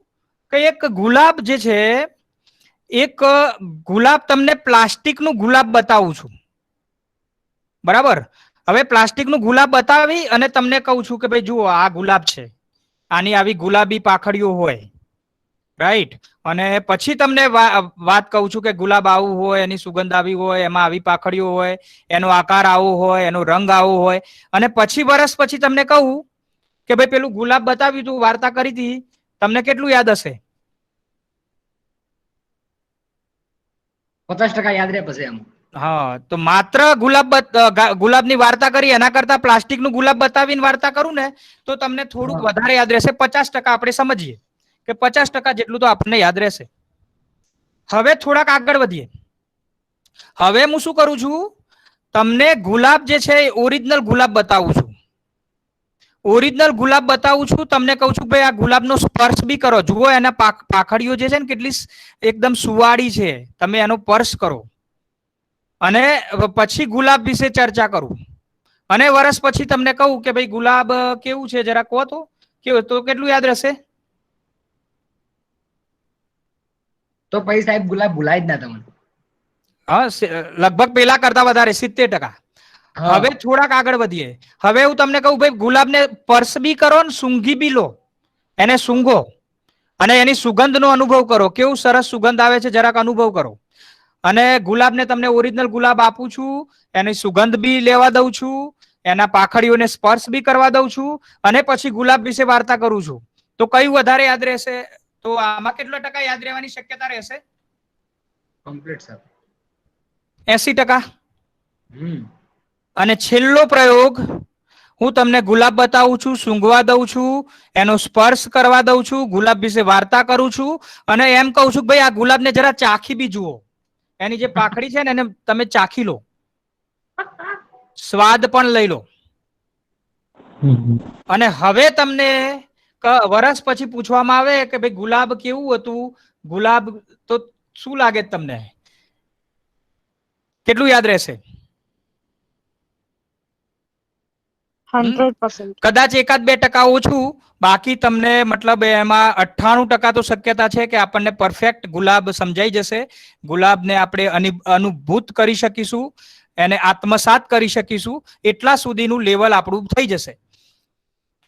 કે એક ગુલાબ જે છે, એક ગુલાબ તમને પ્લાસ્ટિકનું ગુલાબ બતાવું છું. બરાબર. હવે પ્લાસ્ટિકનું ગુલાબ બતાવી અને તમને કહું છું કે ભાઈ જુઓ આ ગુલાબ છે, આની આવી ગુલાબી પાખડીઓ હોય. રાઈટ. અને પછી તમને વાત કહું છું કે ગુલાબ આવું હોય, એની સુગંધ આવી હોય, એમાં આવી પાખડીઓ હોય, એનો આકાર આવો હોય, એનો રંગ આવો હોય. અને પછી વર્ષ પછી તમને કહું કે ભાઈ પેલું ગુલાબ બતાવ્યું તું, વાર્તા કરી હતી, તમને કેટલું યાદ હશે? 50% યાદ રહે પછી એમ. હા, તો માત્ર ગુલાબની વાર્તા કરી એના કરતા પ્લાસ્ટિકનું ગુલાબ બતાવીને વાર્તા કરું ને તો તમને થોડુંક વધારે યાદ રહેશે. 50% આપણે સમજીએ કે 50% જેટલું તો આપણને યાદ રહેશે. હવે થોડાક આગળ વધીએ. હવે હું શું કરું છું, તમને ગુલાબ જે છે એ ઓરિજિનલ ગુલાબ બતાવું છું. ઓરિજિનલ ગુલાબ બતાવું છું, તમને કહું છું ભાઈ આ ગુલાબનો સ્પર્શ બી કરો, જુઓ એના પાખડીઓ જે છે ને કેટલી એકદમ સુવાળી છે, તમે એનો સ્પર્શ કરો. અને પછી ગુલાબ વિશે ચર્ચા કરું. અને વર્ષ પછી તમને કહું કે ભાઈ ગુલાબ કેવું છે જરા કહો તો, કેવું તો કેટલું યાદ રહેશે? તો પછી સાહેબ ગુલાબ ભૂલાય જ ના તમને. હા, લગભગ પેલા કરતા વધારે 70%. હા. હવે થોડાક આગળ વધીએ. હવે હું તમને કહું ભાઈ, ગુલાબને સ્પર્શ બી કરો ને સૂંઘી બી લો, એને સૂંઘો અને એની સુગંધનો અનુભવ કરો. કેવું સરસ સુગંધ આવે છે, જરાક અનુભવ કરો. અને ગુલાબને તમને ઓરિજિનલ ગુલાબ આપું છું, એની સુગંધ બી લેવા દઉં છું, એના પાખડીઓને સ્પર્શ બી કરવા દઉં છું, અને પછી ગુલાબ વિશે વાર્તા કરું છું. તો કયું વધારે યાદ રહેશે? તો આમાં કેટલો ટકા યાદ રહેવાની શક્યતા રહેશે? Complete sir. 80%. હમ. અને છેલ્લો પ્રયોગ, હું તમને ગુલાબ બતાવું છું, સૂંઘવા દઉં છું, એનો સ્પર્શ કરવા દઉં છું, ગુલાબ વિશે વાર્તા કરું છું, અને એમ કહું છું કે ભાઈ આ ગુલાબને જરા ચાખી બી જુઓ. એની જે પાખડી છે ને એને તમે ચાખી લો, સ્વાદ પણ લઈ લો. અને હવે તમને વર્ષ પછી પૂછવામાં આવે કે ભાઈ ગુલાબ કેવું હતું, ગુલાબ, તો શું લાગે તમને? કેટલું યાદ રહેશે? 100%. કદાચ 1-2% ઓછું, બાકી તમને મતલબ એમાં 98% તો શક્યતા છે કે આપણને પરફેક્ટ ગુલાબ સમજાઈ જશે. ગુલાબને આપણે અનુભૂત કરી શકીશું, એને આત્મસાત કરી શકીશું, એટલા સુધીનું લેવલ આપણું થઈ જશે.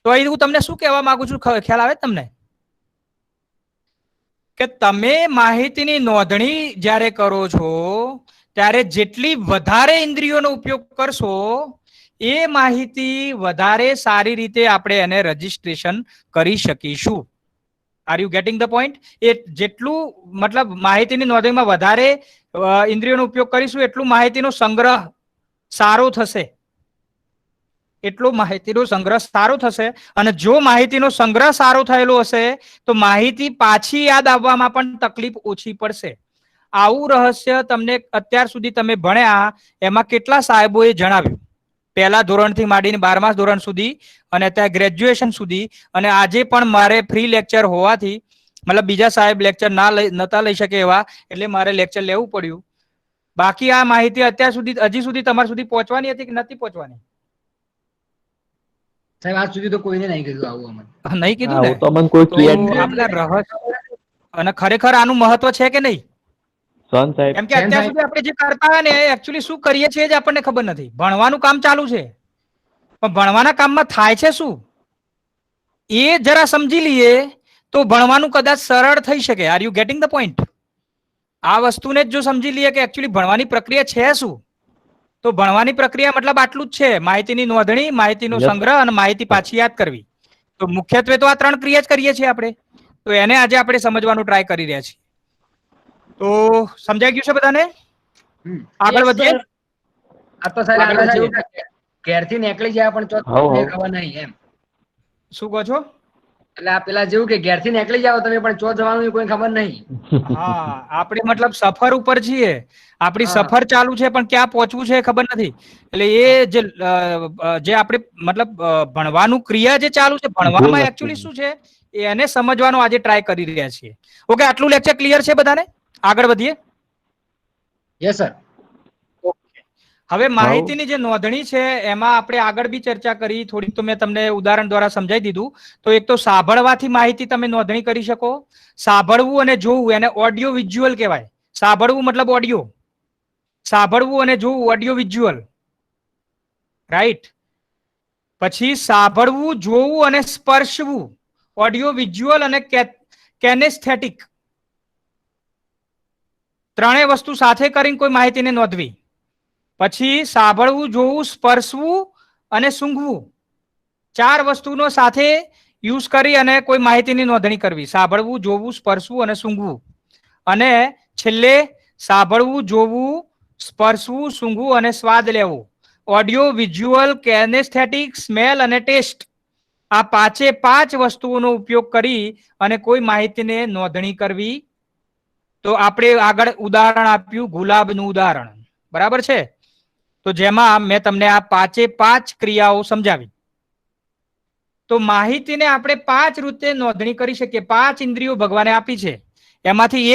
તો અહીં હું તમને શું કહેવા માંગુ છું, ખ્યાલ આવે તમને? કે તમે માહિતીની નોંધણી જ્યારે કરો છો ત્યારે જેટલી વધારે ઇન્દ્રિયોનો ઉપયોગ કરશો, એ માહિતી વધારે સારી રીતે આપણે એને રજીસ્ટ્રેશન કરી શકીશું. Are you getting the point? એ જેટલું મતલબ માહિતીની નોંધણીમાં વધારે ઇન્દ્રિયોનો ઉપયોગ કરીશું, એટલું માહિતીનો સંગ્રહ સારો થશે. એટલો માહિતીનો સંગ્રહ સારો થશે. અને જો માહિતીનો સંગ્રહ સારો થયેલો હશે તો માહિતી પાછી યાદ આવવામાં પણ તકલીફ ઓછી પડશે. આવું રહસ્ય તમને અત્યાર સુધી તમે ભણ્યા એમાં કેટલા સાહેબોએ જણાવ્યું, પહેલા ધોરણથી માંડીને 12મા ધોરણ સુધી અને અત્યારે ગ્રેજ્યુએશન સુધી. અને આજે પણ મારે ફ્રી લેક્ચર હોવાથી, મતલબ બીજા સાહેબ લેક્ચર નતા લઈ શકે એવા, એટલે મારે લેક્ચર લેવું પડ્યું. બાકી આ માહિતી અત્યાર સુધી હજી સુધી તમારા સુધી પહોંચવાની હતી કે નથી પહોંચવાની? સાહેબ આજ સુધી તો કોઈને નહીં કીધું આવું અમને. નહીં કીધું ને? તો મને કોઈ તો ક્લિયર નહીં. આપણા રહસ્ય અને ખરેખર આનું મહત્વ છે કે નહીં? સોન સાહેબ, કેમ કે અત્યાર સુધી આપણે જે કરતા હોય ને એકચ્યુઅલી શું કરીએ છીએ જ આપણને ખબર નથી. ભણવાનું કામ ચાલુ છે, પણ ભણવાના કામમાં થાય છે શું એ જરા સમજી લઈએ તો ભણવાનું કદાચ સરળ થઈ શકે. R you getting the point? આ વસ્તુને જ જો સમજી લઈએ કે એકચ્યુઅલી ભણવાની પ્રક્રિયા છે શું, તો ભણવાની પ્રક્રિયા મતલબ આટલું જ છે: માહિતીની નોંધણી, માહિતીનો સંગ્રહ અને માહિતી પાછી યાદ કરવી. તો મુખ્યત્વે તો આ 3 ક્રિયા જ કરીએ છીએ આપણે. તો એને આજે આપણે સમજવાનું ટ્રાય કરી રહ્યા છીએ. તો સમજાઈ ગયું છે બધાને? આગળ Yes, વધીએ. sir. આ તો સાહેબ આગળ આપણે વધીએ. જેવું કે ઘેરથી નીકળી જાય પણ ખબર નહીં એમ. શું કહો છો? એટલે આ પેલા જેવું કે ઘેરથી નીકળી જાવ તમે પણ ચો જવાનું કોઈ ખબર નહીં. હા, આપણે મતલબ સફર ઉપર છીએ, આપણી હા. સફર ચાલુ છે પણ ક્યાં પહોંચવું છે એ ખબર નથી. એટલે એ જે આપણે મતલબ ભણવાનું ક્રિયા જે ચાલુ છે, ભણવામાં એકચ્યુઅલી શું છે એને સમજવાનો આજે ટ્રાય કરી રહ્યા છીએ. ઓકે, આટલું લેક્ચર ક્લિયર છે બધાને? આગળ વધીએ. Yes sir. હવે માહિતીની જે નોંધણી છે એમાં આપણે આગળ બી ચર્ચા કરી થોડીક, તો મેં તમને ઉદાહરણ દ્વારા સમજાવી દીધું. તો એક તો સાંભળવાથી માહિતી તમે નોંધણી કરી શકો. સાંભળવું અને જોવું એને ઓડિયો વિઝ્યુઅલ કહેવાય. સાંભળવું મતલબ ઓડિયો, સાંભળવું અને જોવું ઓડિયો વિઝ્યુઅલ, રાઈટ? પછી સાંભળવું, જોવું અને સ્પર્શવું ઓડિયો વિઝ્યુઅલ અને કેનેસ્થેટિક. ત્રણેય વસ્તુ સાથે કરીને કોઈ માહિતીને નોંધવી. પછી સાંભળવું, જોવું, સ્પર્શવું અને સૂંઘવું, 4 વસ્તુનો સાથે યુઝ કરી અને કોઈ માહિતીની નોંધણી કરવી. સાંભળવું, જોવું, સ્પર્શવું અને સૂંઘવું. અને છેલ્લે સાંભળવું, જોવું, સ્પર્શવું, સૂંઘવું અને સ્વાદ લેવો. ઓડિયો વિઝ્યુઅલ, કેનેસ્થેટિક, સ્મેલ અને ટેસ્ટ. આ 5 વસ્તુઓનો ઉપયોગ કરી અને કોઈ માહિતીને નોંધણી કરવી. તો આપણે આગળ ઉદાહરણ આપ્યું, ગુલાબનું ઉદાહરણ, બરાબર છે? તો જેમાં મેં તમને આ 5 ક્રિયાઓ સમજાવી. તો માહિતીને આપણે 5 રીતે નોંધણી કરી શકીએ. 5 ઇન્દ્રિયો ભગવાને આપી છે. એમાંથી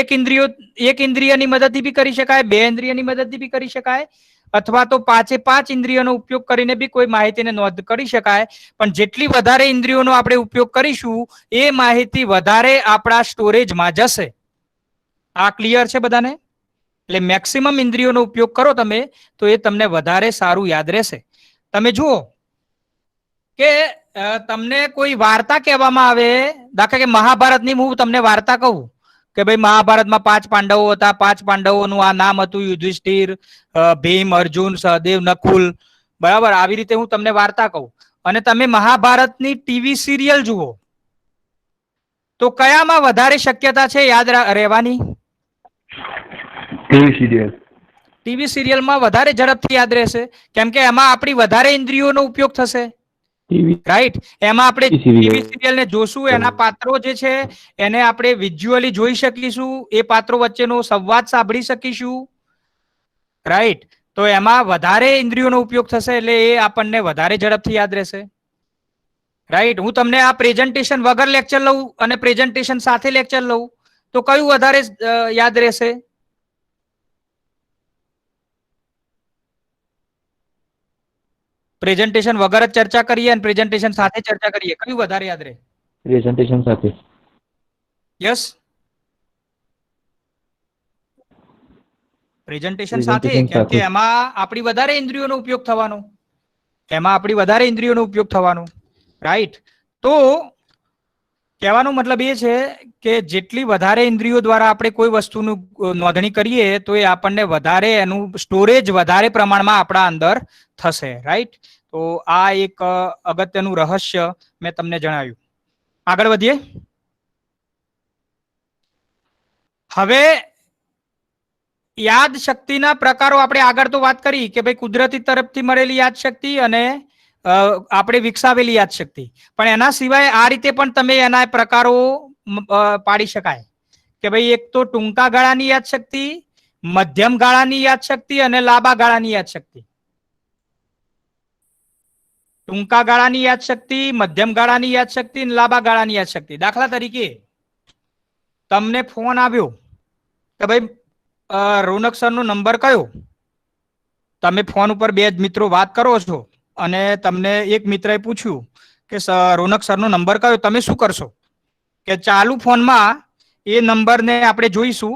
એક ઇન્દ્રિયની મદદથી બી કરી શકાય, 2 ઇન્દ્રિયની મદદથી બી કરી શકાય, અથવા તો 5 ઇન્દ્રિયોનો ઉપયોગ કરીને બી કોઈ માહિતીને નોંધ કરી શકાય. પણ જેટલી વધારે ઇન્દ્રિયોનો આપણે ઉપયોગ કરીશું એ માહિતી વધારે આપણા સ્ટોરેજમાં જશે. આ ક્લિયર છે બધાને? એટલે મેક્સિમમ ઇન્દ્રિયોનો ઉપયોગ કરો તમે તો એ તમને વધારે સારું યાદ રહેશે. તમે જુઓ કે તમને કોઈ વાર્તા કહેવામાં આવે, દાખલા કે મહાભારતની હું તમને વાર્તા કહું કે ભાઈ મહાભારતમાં 5 પાંડવો હતા, 5 પાંડવોનું આ નામ હતું યુધિષ્ઠિર, ભીમ, અર્જુન, સહદેવ, નકુલ, બરાબર. આવી રીતે હું તમને વાર્તા કહું અને તમે મહાભારતની ટીવી સિરિયલ જુઓ તો કયામાં વધારે શક્યતા છે યાદ રહેવાની? TV serial. ટીવી સિરિયલમાં વધારે ઝડપથી યાદ રહેશે, કેમ કે એમાં આપણી વધારે ઇન્દ્રિયોનો ઉપયોગ થશે, ટીવી રાઈટ. એમાં આપણે સિરિયલ. ટીવી સિરિયલ ને જોશું, એના પાત્રો જે છે એને આપણે વિઝ્યુઅલી જોઈ શકીશું, એ પાત્રો વચ્ચેનો સંવાદ સાંભળી શકીશું, રાઈટ. તો એમાં વધારે ઇન્દ્રિયોનો ઉપયોગ થશે એટલે એ આપણને વધારે ઝડપથી યાદ રહેશે, રાઈટ. હું તમને આ પ્રેઝન્ટેશન વગર લેક્ચર લઉં અને પ્રેઝન્ટેશન સાથે લેક્ચર લઉં તો કયું વધારે યાદ રહેશે? પ્રેઝન્ટેશન વગર જ ચર્ચા કરીએ અને પ્રેઝન્ટેશન સાથે ચર્ચા કરીએ, કયું વધારે યાદ રહે? પ્રેઝન્ટેશન સાથે. યસ, પ્રેઝન્ટેશન સાથે, કેમ કે એમાં આપણી વધારે ઇન્દ્રિયોનો ઉપયોગ થવાનો, એમાં આપણી વધારે ઇન્દ્રિયોનો ઉપયોગ થવાનો, રાઈટ. તો કહેવાનો મતલબ એ છે કે જેટલી વધારે ઇન્દ્રિયો દ્વારા આપણે કોઈ વસ્તુનું નોંધણી કરીએ તો એ આપણને વધારે એનું સ્ટોરેજ વધારે પ્રમાણમાં આપણા અંદર થશે, રાઈટ. તો આ એક અગત્યનું રહસ્ય મેં તમને જણાવ્યું. આગળ વધીએ. હવે યાદ શક્તિના પ્રકારો આપણે આગળ તો વાત કરી કે ભાઈ કુદરતી તરફથી મળેલી યાદ શક્તિ અને આપણે વિકસાવેલી યાદ શક્તિ, પણ એના સિવાય આ રીતે પણ તમે એના પ્રકારો પાડી શકાય કે ભાઈ એક તો ટૂંકા ગાળાની યાદ શક્તિ, મધ્યમ ગાળાની યાદ શક્તિ અને લાંબા ગાળાની યાદ શક્તિ. ટૂંકા ગાળાની યાદ શક્તિ, મધ્યમ ગાળાની યાદ શક્તિ અને લાંબા ગાળાની યાદ શક્તિ. દાખલા તરીકે તમને ફોન આવ્યો કે ભાઈ રોનક સર નો નંબર કયો? તમે ફોન ઉપર બે જ મિત્રો વાત કરો છો અને તમને એક મિત્રએ પૂછ્યું કે રોનક સર નો નંબર કયો? તમે શું કરશો કે ચાલુ ફોનમાં એ નંબરને આપણે જોઈશું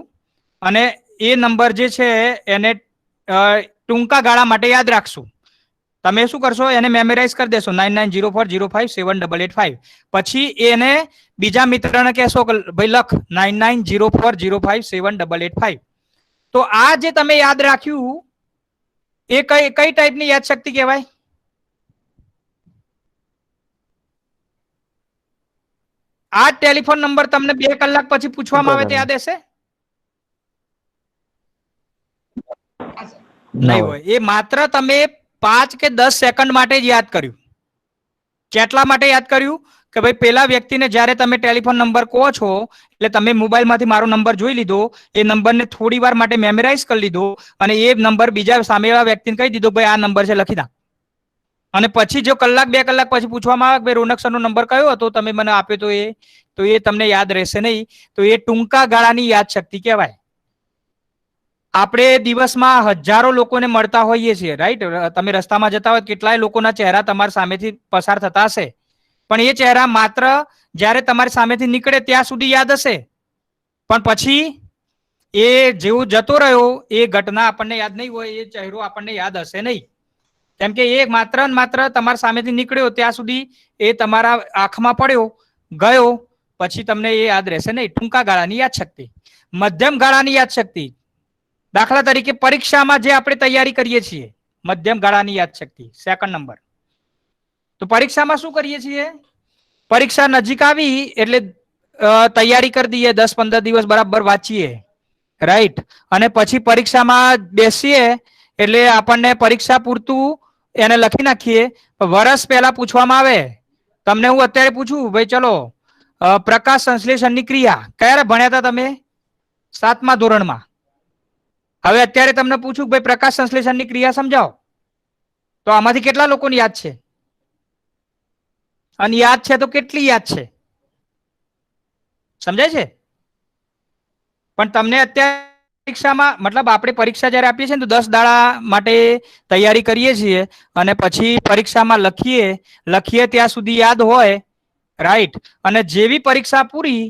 અને એ નંબર જે છે એને ટૂંકા ગાળા માટે યાદ રાખશું. તમે શું કરશો? એને મેમોરાઇઝ કરી દેશો 9904057885. પછી એને બીજા મિત્રને કહેશો કે ભાઈ લખ 9904057885. તો આ જે તમે યાદ રાખ્યું એ કઈ ટાઈપની યાદ શક્તિ કહેવાય? આ ટેલિફોન નંબર તમને 2 કલાક પછી પૂછવામાં આવે તો યાદ હશે? નહીં હોય. એ માત્ર તમે 5 કે 10 સેકન્ડ માટે જ યાદ કર્યું. કેટલા માટે યાદ કર્યું કે ભાઈ પેલા વ્યક્તિને જ્યારે તમે ટેલિફોન નંબર કહો છો એટલે તમે મોબાઈલમાંથી મારો નંબર જોઈ લીધો, એ નંબરને થોડી વાર માટે મેમોરાઇઝ કરી લીધો અને એ નંબર બીજા સામેવાળા વ્યક્તિને કહી દીધો ભાઈ આ નંબર છે લખી નાખ. અને પછી જો કલાક 2 કલાક પછી પૂછવામાં આવે કે ભાઈ રોનક સરનો નંબર કયો હતો તમે મને આપ્યો તો એ તમને યાદ રહેશે નહીં. તો એ ટૂંકા ગાળાની યાદ શક્તિ કહેવાય. આપણે દિવસમાં હજારો લોકોને મળતા હોઈએ છીએ, રાઈટ. તમે રસ્તામાં જતા હોય કેટલાય લોકોના ચહેરા તમારી સામેથી પસાર થતા હશે, પણ એ ચહેરા માત્ર જ્યારે તમારી સામેથી નીકળે ત્યાં સુધી યાદ હશે, પણ પછી એ જેવું જતો રહ્યો એ ઘટના આપણને યાદ નહીં હોય, એ ચહેરો આપણને યાદ હશે નહીં, કેમ કે એ માત્ર ને માત્ર તમારી સામેથી નીકળ્યો ત્યાં સુધી એ તમારા આંખમાં પડ્યો ગયો, પછી તમને એ યાદ રહેશે નહીં. ટૂંકા ગાળાની યાદ શક્તિ. મધ્યમ ગાળાની યાદ શક્તિ, દાખલા તરીકે પરીક્ષામાં જે આપણે તૈયારી કરીએ છીએ, મધ્યમ ગાળાની યાદ શક્તિ, સેકન્ડ નંબર. તો પરીક્ષામાં શું કરીએ છીએ? પરીક્ષા નજીક આવી એટલે તૈયારી કરી દઈએ, 10-15 દિવસ બરાબર વાંચીએ, રાઈટ. અને પછી પરીક્ષામાં બેસીએ એટલે આપણને પરીક્ષા પૂરતું એને લખી નાખીએ. વર્ષ પહેલા પૂછવામાં આવે, તમને હું અત્યારે પૂછું ભાઈ ચલો પ્રકાશ સંશ્લેષણની ક્રિયા ક્યારે ભણ્યા હતા તમે? 7મા ધોરણમાં. હવે અત્યારે તમને પૂછું ભાઈ પ્રકાશ સંશ્લેષણની ક્રિયા સમજાવો, તો આમાંથી કેટલા લોકોને યાદ છે? અને યાદ છે તો કેટલી યાદ છે? સમજાય છે? પણ તમને અત્યારે પરીક્ષામાં મતલબ આપણે પરીક્ષા જ્યારે આપીએ છીએ ને તો 10 દાડા માટે તૈયારી કરીએ છીએ અને પછી પરીક્ષામાં લખીએ ત્યાં સુધી યાદ હોય, રાઈટ. અને જેવી પરીક્ષા પૂરી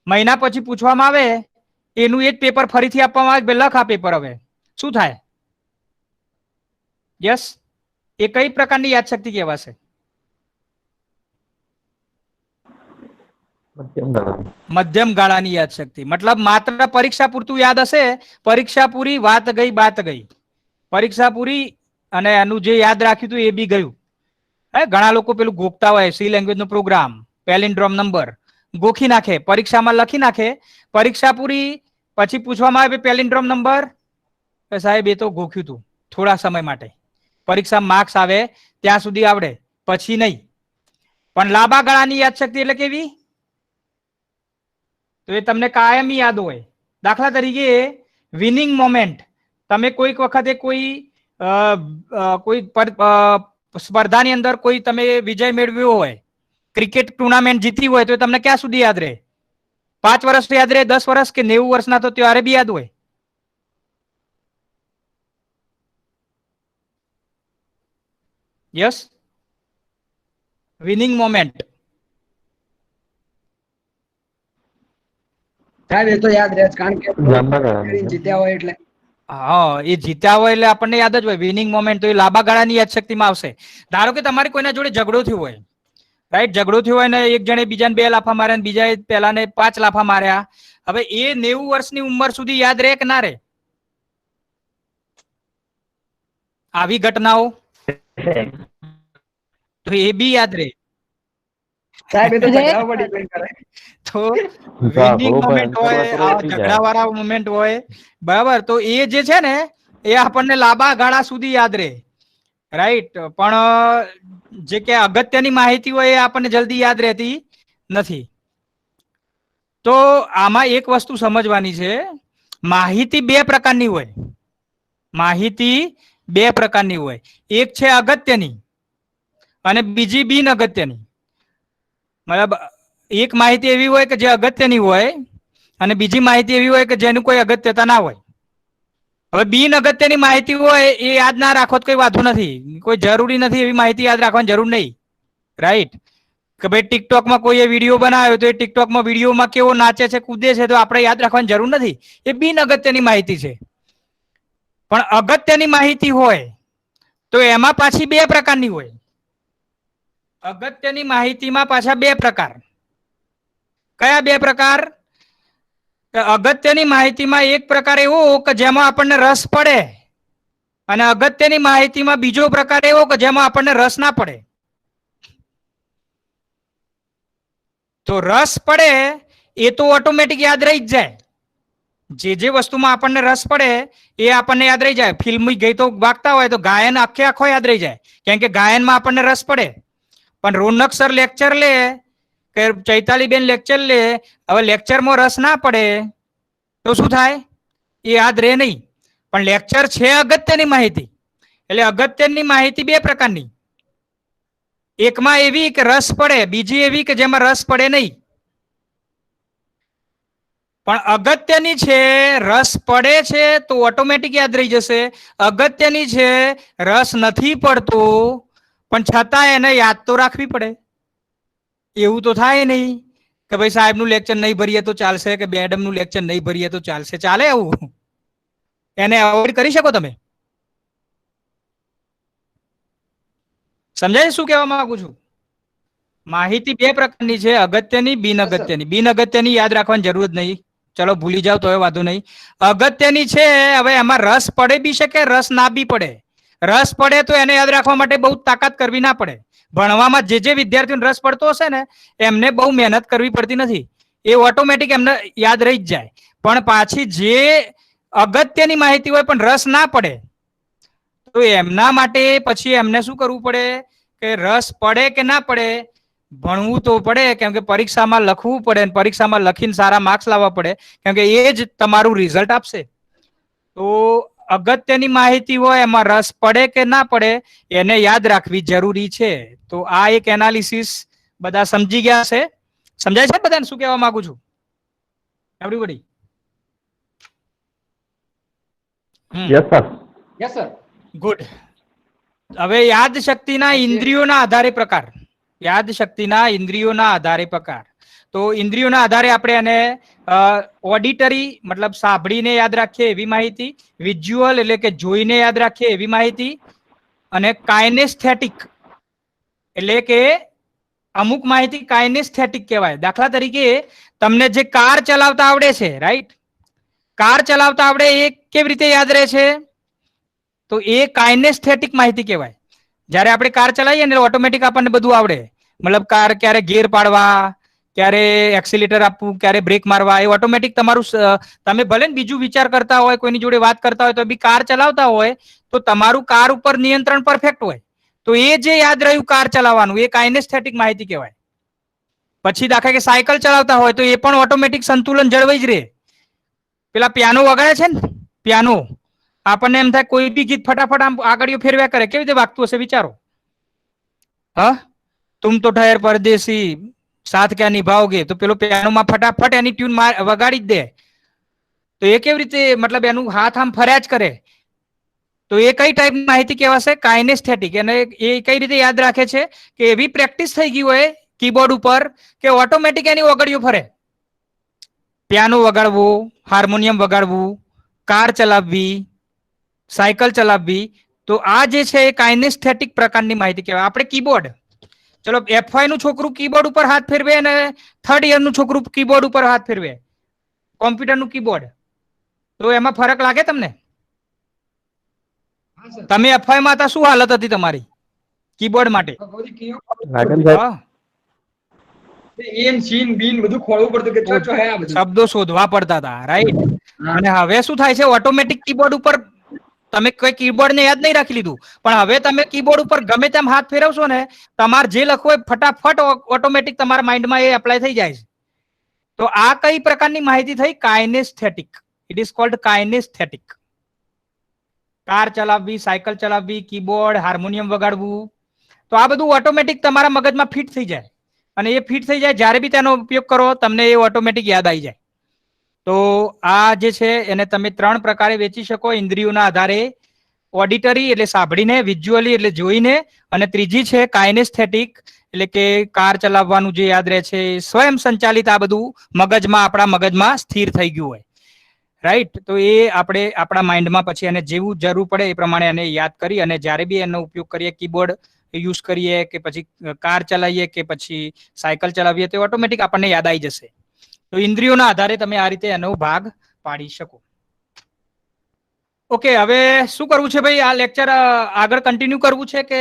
મહિના પછી પૂછવામાં આવે એનું એ જ પેપર ફરીથી આપવામાં આવે કે ભાઈ લખ આ પેપર, હવે શું થાય? યસ, એ કઈ પ્રકારની યાદશક્તિ કહેવાશે? મધ્યમ ગાળાની. મધ્યમ ગાળાની યાદશક્તિ. મતલબ માત્ર પરીક્ષા પૂરતું યાદ હશે, પરીક્ષા પૂરી, વાત ગઈ બાત ગઈ, પરીક્ષા પૂરી અને એનું જે યાદ રાખ્યું હતું એ બી ગયું. ઘણા લોકો પેલું ગોખતા હોય, સી લેંગ્વેજ નો પ્રોગ્રામ, પેલિન્ડ્રોમ નંબર ગોખી નાખે, પરીક્ષામાં લખી નાખે, પરીક્ષા પૂરી પછી પૂછવામાં આવે પેલિન્ડ્રોમ નંબર, સાહેબ એ તો ગોખ્યું હતું થોડા સમય માટે, પરીક્ષા માર્ક્સ આવે ત્યાં સુધી આવડે, પછી નહીં. પણ લાંબા ગાળાની યાદશક્તિ એટલે કેવી? તો એ તમને કાયમી યાદ હોય. દાખલા તરીકે વિનિંગ મોમેન્ટ, તમે કોઈક વખતે કોઈ સ્પર્ધાની અંદર કોઈ તમે વિજય મેળવ્યો હોય, ક્રિકેટ ટુર્નામેન્ટ જીતી હોય, તો તમને ક્યાં સુધી યાદ રહે? 5 વર્ષ યાદ રહે, 10 વર્ષ કે 90 વર્ષના તો ત્યારે બી યાદ હોય. Yes, winning moment. સાહેબ એ તો યાદ રહે જ, કારણ કે લાંબા ગાળાની. જીત્યા હોય એટલે. હા, એ જીત્યા હોય એટલે આપણને યાદ જ હોય. વિનિંગ મોમેન્ટ તો એ લાંબા ગાળાની યાદશક્તિમાં આવશે. ધારો કે તમારે કોઈના જોડે ઝઘડો થયો હોય, રાઈટ, ઝઘડો થયો હોય ને એક જણે બીજાને 2 લાફા માર્યા, બીજાએ પેલાને 5 લાફા માર્યા. હવે એ 90 વર્ષની ઉંમર સુધી યાદ રહે કે ના રહે? આવી ઘટનાઓ તો એ બી યાદ રહે. સાહેબ એ તો ઝઘડા ઉપર ડિપેન્ડ કરે. તો વિનિંગ મોમેન્ટ હોય, ઝઘડા વાળા મોમેન્ટ હોય, બરાબર, તો એ જે છે ને એ આપણને લાંબા ગાળા સુધી યાદ રહે, રાઈટ. પણ જે કે અગત્યની માહિતી હોય એ આપણને જલ્દી યાદ રહેતી નથી. તો આમાં એક વસ્તુ સમજવાની છે, માહિતી 2 પ્રકારની હોય. માહિતી 2 પ્રકારની હોય. એક છે અગત્યની અને બીજી બિન અગત્યની. મતલબ એક માહિતી એવી હોય કે જે અગત્યની હોય અને બીજી માહિતી એવી હોય કે જેનું કોઈ અગત્યતા ના હોય. હવે બિન અગત્યની માહિતી હોય એ યાદ ના રાખો તો કઈ વાંધો નથી, કોઈ જરૂરી નથી એવી માહિતી યાદ રાખવાની જરૂર નહીં, રાઈટ. કે ભાઈ ટિકટોકમાં કોઈએ વિડીયો બનાવ્યો તો એ ટિકટોકમાં વિડીયોમાં કેવો નાચે છે, કૂદે છે, તો આપણે યાદ રાખવાની જરૂર નથી, એ બિન અગત્યની માહિતી છે. પણ અગત્યની માહિતી હોય તો એમાં પાછી 2 પ્રકારની હોય. અગત્યની માહિતીમાં પાછા 2 પ્રકાર. કયા 2 પ્રકાર? અગત્યની માહિતીમાં એક પ્રકાર એવો કે જેમાં આપણને રસ પડે, અને અગત્યની માહિતીમાં બીજો પ્રકાર એવો કે જેમાં આપણને રસ ના પડે. તો રસ પડે એ તો ઓટોમેટિક યાદ રહી જ જાય. જે વસ્તુમાં આપણને રસ પડે એ આપણને યાદ રહી જાય. ફિલ્મ ગીતો વાગતા હોય તો ગાયન આખો યાદ રહી જાય, કેમ કે ગાયનમાં આપણને રસ પડે. પણ રોનક સર લેક્ચર લે કે ચૈતાલીબેન લેક્ચર લે, હવે લેક્ચરમાં રસ ના પડે તો શું થાય? એ યાદ રહે નહીં. પણ લેક્ચર છે અગત્યની માહિતી, એટલે અગત્યની માહિતી 2 પ્રકારની. એકમાં એવી કે રસ પડે, બીજી એવી કે જેમાં રસ પડે નહીં. પણ અગત્યની છે, રસ પડે છે તો ઓટોમેટિક યાદ રહી જશે. અગત્યની છે, રસ નથી પડતો પણ છતાં એને યાદ તો રાખવી પડે. એવું તો થાય નહીં કે ભાઈ સાહેબનું લેક્ચર નહીં ભરીએ તો ચાલશે, કે મેડમનું લેક્ચર નહીં ભરીએ તો ચાલશે. ચાલે એવું? એને અવોઇડ કરી શકો તમે? સમજાય શું કહેવા માંગુ છું? માહિતી 2 પ્રકારની છે, અગત્યની, બિન અગત્યની. બિન અગત્યની યાદ રાખવાની જરૂર જ નહીં, ચલો ભૂલી જાવ તો વાંધો નહીં. અગત્યની છે, હવે એમાં રસ પડે બી શકે, રસ ના બી પડે. રસ પડે તો એને યાદ રાખવા માટે બહુ તાકાત કરવી ના પડે. ભણવામાં જે વિદ્યાર્થીઓને રસ પડતો હશે ને એમને બહુ મહેનત કરવી પડતી નથી, એ ઓટોમેટિક એમને યાદ રહી જ જાય. પણ પાછી જે અગત્યની માહિતી હોય પણ રસ ના પડે તો એમના માટે પછી એમને શું કરવું પડે કે રસ પડે કે ના પડે ભણવું તો પડે, કેમ કે પરીક્ષામાં લખવું પડે, પરીક્ષામાં લખીને સારા માર્ક્સ લાવવા પડે, કેમ કે એ જ તમારું રિઝલ્ટ આપશે. તો અગત્યની માહિતી હોય એમાં રસ પડે કે ના પડે એને યાદ રાખવી જરૂરી છે. તો આ એક એનાલિસિસ બધા સમજી ગયા છે? સમજાય છે બધાને શું કહેવા માંગુ છું? Everybody? Yes sir. Yes sir. Good. હવે યાદશક્તિના ઇન્દ્રિયોના આધારે પ્રકાર. યાદશક્તિના ઇન્દ્રિયોના આધારે પ્રકાર. તો તો ઇન્દ્રિયોના આધારે આપણે એને ઓડિટરી મતલબ સાંભળીને યાદ રાખીએ એવી માહિતી, વિઝ્યુઅલ એટલે કે જોઈને યાદ રાખીએ એવી માહિતી, અને કાઇનેસ્થેટિક એટલે કે અમુક માહિતી કાઇનેસ્થેટિક કહેવાય. દાખલા તરીકે તમને જે કાર ચલાવતા આવડે છે, રાઈટ, કાર ચલાવતા આવડે એ કેવી રીતે યાદ રહે છે? તો એ કાઇનેસ્થેટિક માહિતી કહેવાય. જ્યારે આપણે કાર ચલાવીએ ને ઓટોમેટિક આપણને બધું આવડે, મતલબ કાર ક્યારે ગેર પાડવા, ક્યારે એક્સિલેટર આપવું, ક્યારે બ્રેક મારવા, એ ઓટોમેટિક તમારું તમે ભલે ને બીજું વિચાર કરતા હોય, કોઈની જોડે વાત કરતા હોય તો બી કાર ચલાવતા હોય તો તમારું કાર ઉપર નિયંત્રણ પરફેક્ટ હોય, તો એ જે યાદ રહ્યું કાર ચલાવવાનું એ કાઇનેસ્થેટિક માહિતી કહેવાય. પછી દાખલા કે સાયકલ ચલાવતા હોય તો એ પણ ઓટોમેટિક સંતુલન જળવાઈ જ રહે. પેલા પિયાનો વગાડે છે ને, પિયાનો, આપણને એમ થાય કોઈ બી ગીત ફટાફટ આમ આગળીઓ ફેરવ્યા કરે, કેવી રીતે વાગતું હશે વિચારો? હા, તુમ તો ઠહેર પરદેસી સાથ ક્યાં નિભાઓગે, તો પેલો પિયાનોમાં ફટાફટ એની ટ્યુન વગાડી જ દે. તો એ કેવી રીતે, મતલબ એનું હાથ આમ ફર્યા જ કરે. તો એ કઈ ટાઈપની માહિતી કહેવાશે? કાઇનેસ્થેટિક. અને એ કઈ રીતે યાદ રાખે છે કે એવી પ્રેક્ટિસ થઈ ગઈ હોય કીબોર્ડ ઉપર કે ઓટોમેટિક એની વગાડીઓ ફરે. પિયાનો વગાડવું, હાર્મોનિયમ વગાડવું, કાર ચલાવવી, સાયકલ ચલાવવી, તો આ જે છે એ કાઇનેસ્થેટિક પ્રકારની માહિતી કહેવાય. આપણે કીબોર્ડ, ચલો F5 નું છોકરું કીબોર્ડ ઉપર હાથ ફેરવે અને 3rd યર નું છોકરું કીબોર્ડ ઉપર હાથ ફેરવે, કોમ્પ્યુટર નું કીબોર્ડ, તો એમાં ફરક લાગે તમને? તમે F5 માં હતા, શું હાલત હતી તમારી કીબોર્ડ માટે? લાગે ને સાહેબ? હા, એન સીન બીન બધું ખોળવું પડતું કે ચો હે આ બધું. શબ્દો શોધવા પડતા હતા, રાઈટ. હા. અને હવે શું થાય છે, ઓટોમેટિક કીબોર્ડ ઉપર તમે કોઈ કીબોર્ડ ને યાદ નહીં રાખી લીધું, પણ હવે તમે કીબોર્ડ ઉપર ગમે તેમ હાથ ફેરવશો ને, તમારે જે લખવું હોય ફટાફટ ઓટોમેટિક તમારા માઇન્ડમાં એ એપ્લાય થઈ જાય છે. તો આ કઈ પ્રકારની માહિતી થઈ? Kinesthetic. It is called kinesthetic. Car ચલાવવી, સાયકલ ચલાવવી, કીબોર્ડ, હાર્મોનિયમ વગાડવું, તો આ બધું ઓટોમેટિક તમારા મગજમાં ફિટ થઈ જાય. અને એ ફિટ થઈ જાય, જ્યારે બી તેનો ઉપયોગ કરો તમને એ ઓટોમેટિક યાદ આવી જાય. તો આ જે છે એને તમે 3 પ્રકારે વેચી શકો ઇન્દ્રિયોના આધારે: ઓડિટરી એટલે સાંભળીને, વિઝ્યુઅલી એટલે જોઈને, અને ત્રીજી છે કાઇનેસ્થેટિક એટલે કે કાર ચલાવવાનું જે યાદ રહે છે, સ્વયં સંચાલિત. આ બધું મગજમાં, આપણા મગજમાં સ્થિર થઈ ગયું હોય, રાઈટ. તો એ આપણે આપણા માઇન્ડમાં પછી એને જેવું જરૂર પડે એ પ્રમાણે એને યાદ કરી અને જ્યારે બી એનો ઉપયોગ કરીએ, કીબોર્ડ યુઝ કરીએ કે પછી કાર ચલાવીએ કે પછી સાયકલ ચલાવીએ, તો ઓટોમેટિક આપણને યાદ આવી જશે. તો ઇન્દ્રિયોના આધારે તમે આ રીતે એનો ભાગ પાડી શકો. ઓકે, હવે શું કરવું છે ભાઈ? આ લેક્ચર આગળ કન્ટિન્યુ કરવું છે કે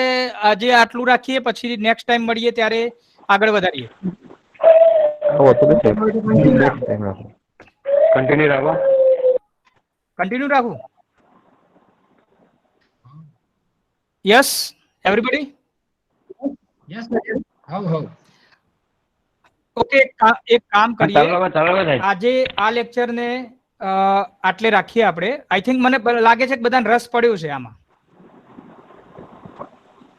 આજે આટલું રાખીએ, પછી નેક્સ્ટ ટાઈમ મળીએ ત્યારે આગળ વધારીએ? આવો તો નહીં સાહેબ. નેક્સ્ટ ટાઈમ રાખો. કન્ટિન્યુ રાખો. કન્ટિન્યુ રાખું? Yes everybody? યસ હવ હવ. ઓકે, એક કામ કરીએ, ચાલો સાહેબ. આજે આ લેક્ચર ને આટલે રાખીએ આપણે. આઈ થિંક મને લાગે છે કે બધાને રસ પડ્યો છે આમાં.